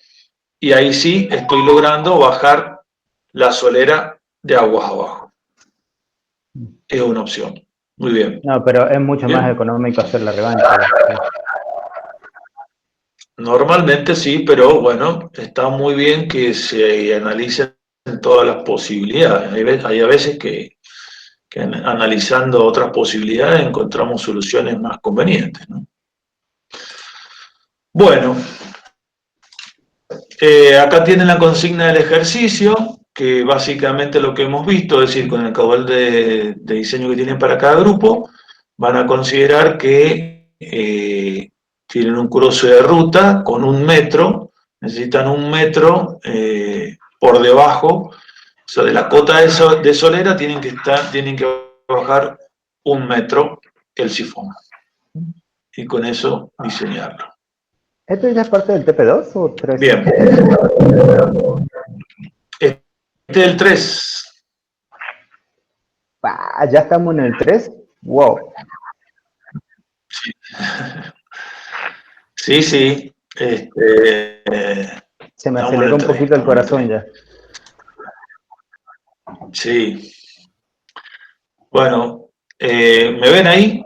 y ahí sí estoy logrando bajar la solera de aguas abajo. Es una opción. Muy bien.
No, pero es mucho
Bien.
más económico hacer la revancha.
Normalmente sí, pero bueno, está muy bien que se analicen todas las posibilidades. Hay a veces que analizando otras posibilidades encontramos soluciones más convenientes, ¿no? Bueno, acá tienen la consigna del ejercicio, que básicamente lo que hemos visto, es decir, con el caudal de diseño que tienen para cada grupo, van a considerar que tienen un cruce de ruta con 1 metro, necesitan 1 metro por debajo, o sea, de la cota de solera tienen que bajar 1 metro el sifón. Y con eso diseñarlo.
¿Esto ya es parte del TP2 o 3?
Bien. Este es el 3.
¿Ya estamos en el 3? ¡Wow!
Sí, sí.
Se me
Estamos en
aceleró
el
un
3,
poquito el
estamos en el
corazón
3.
ya.
Sí. Bueno, ¿me ven ahí?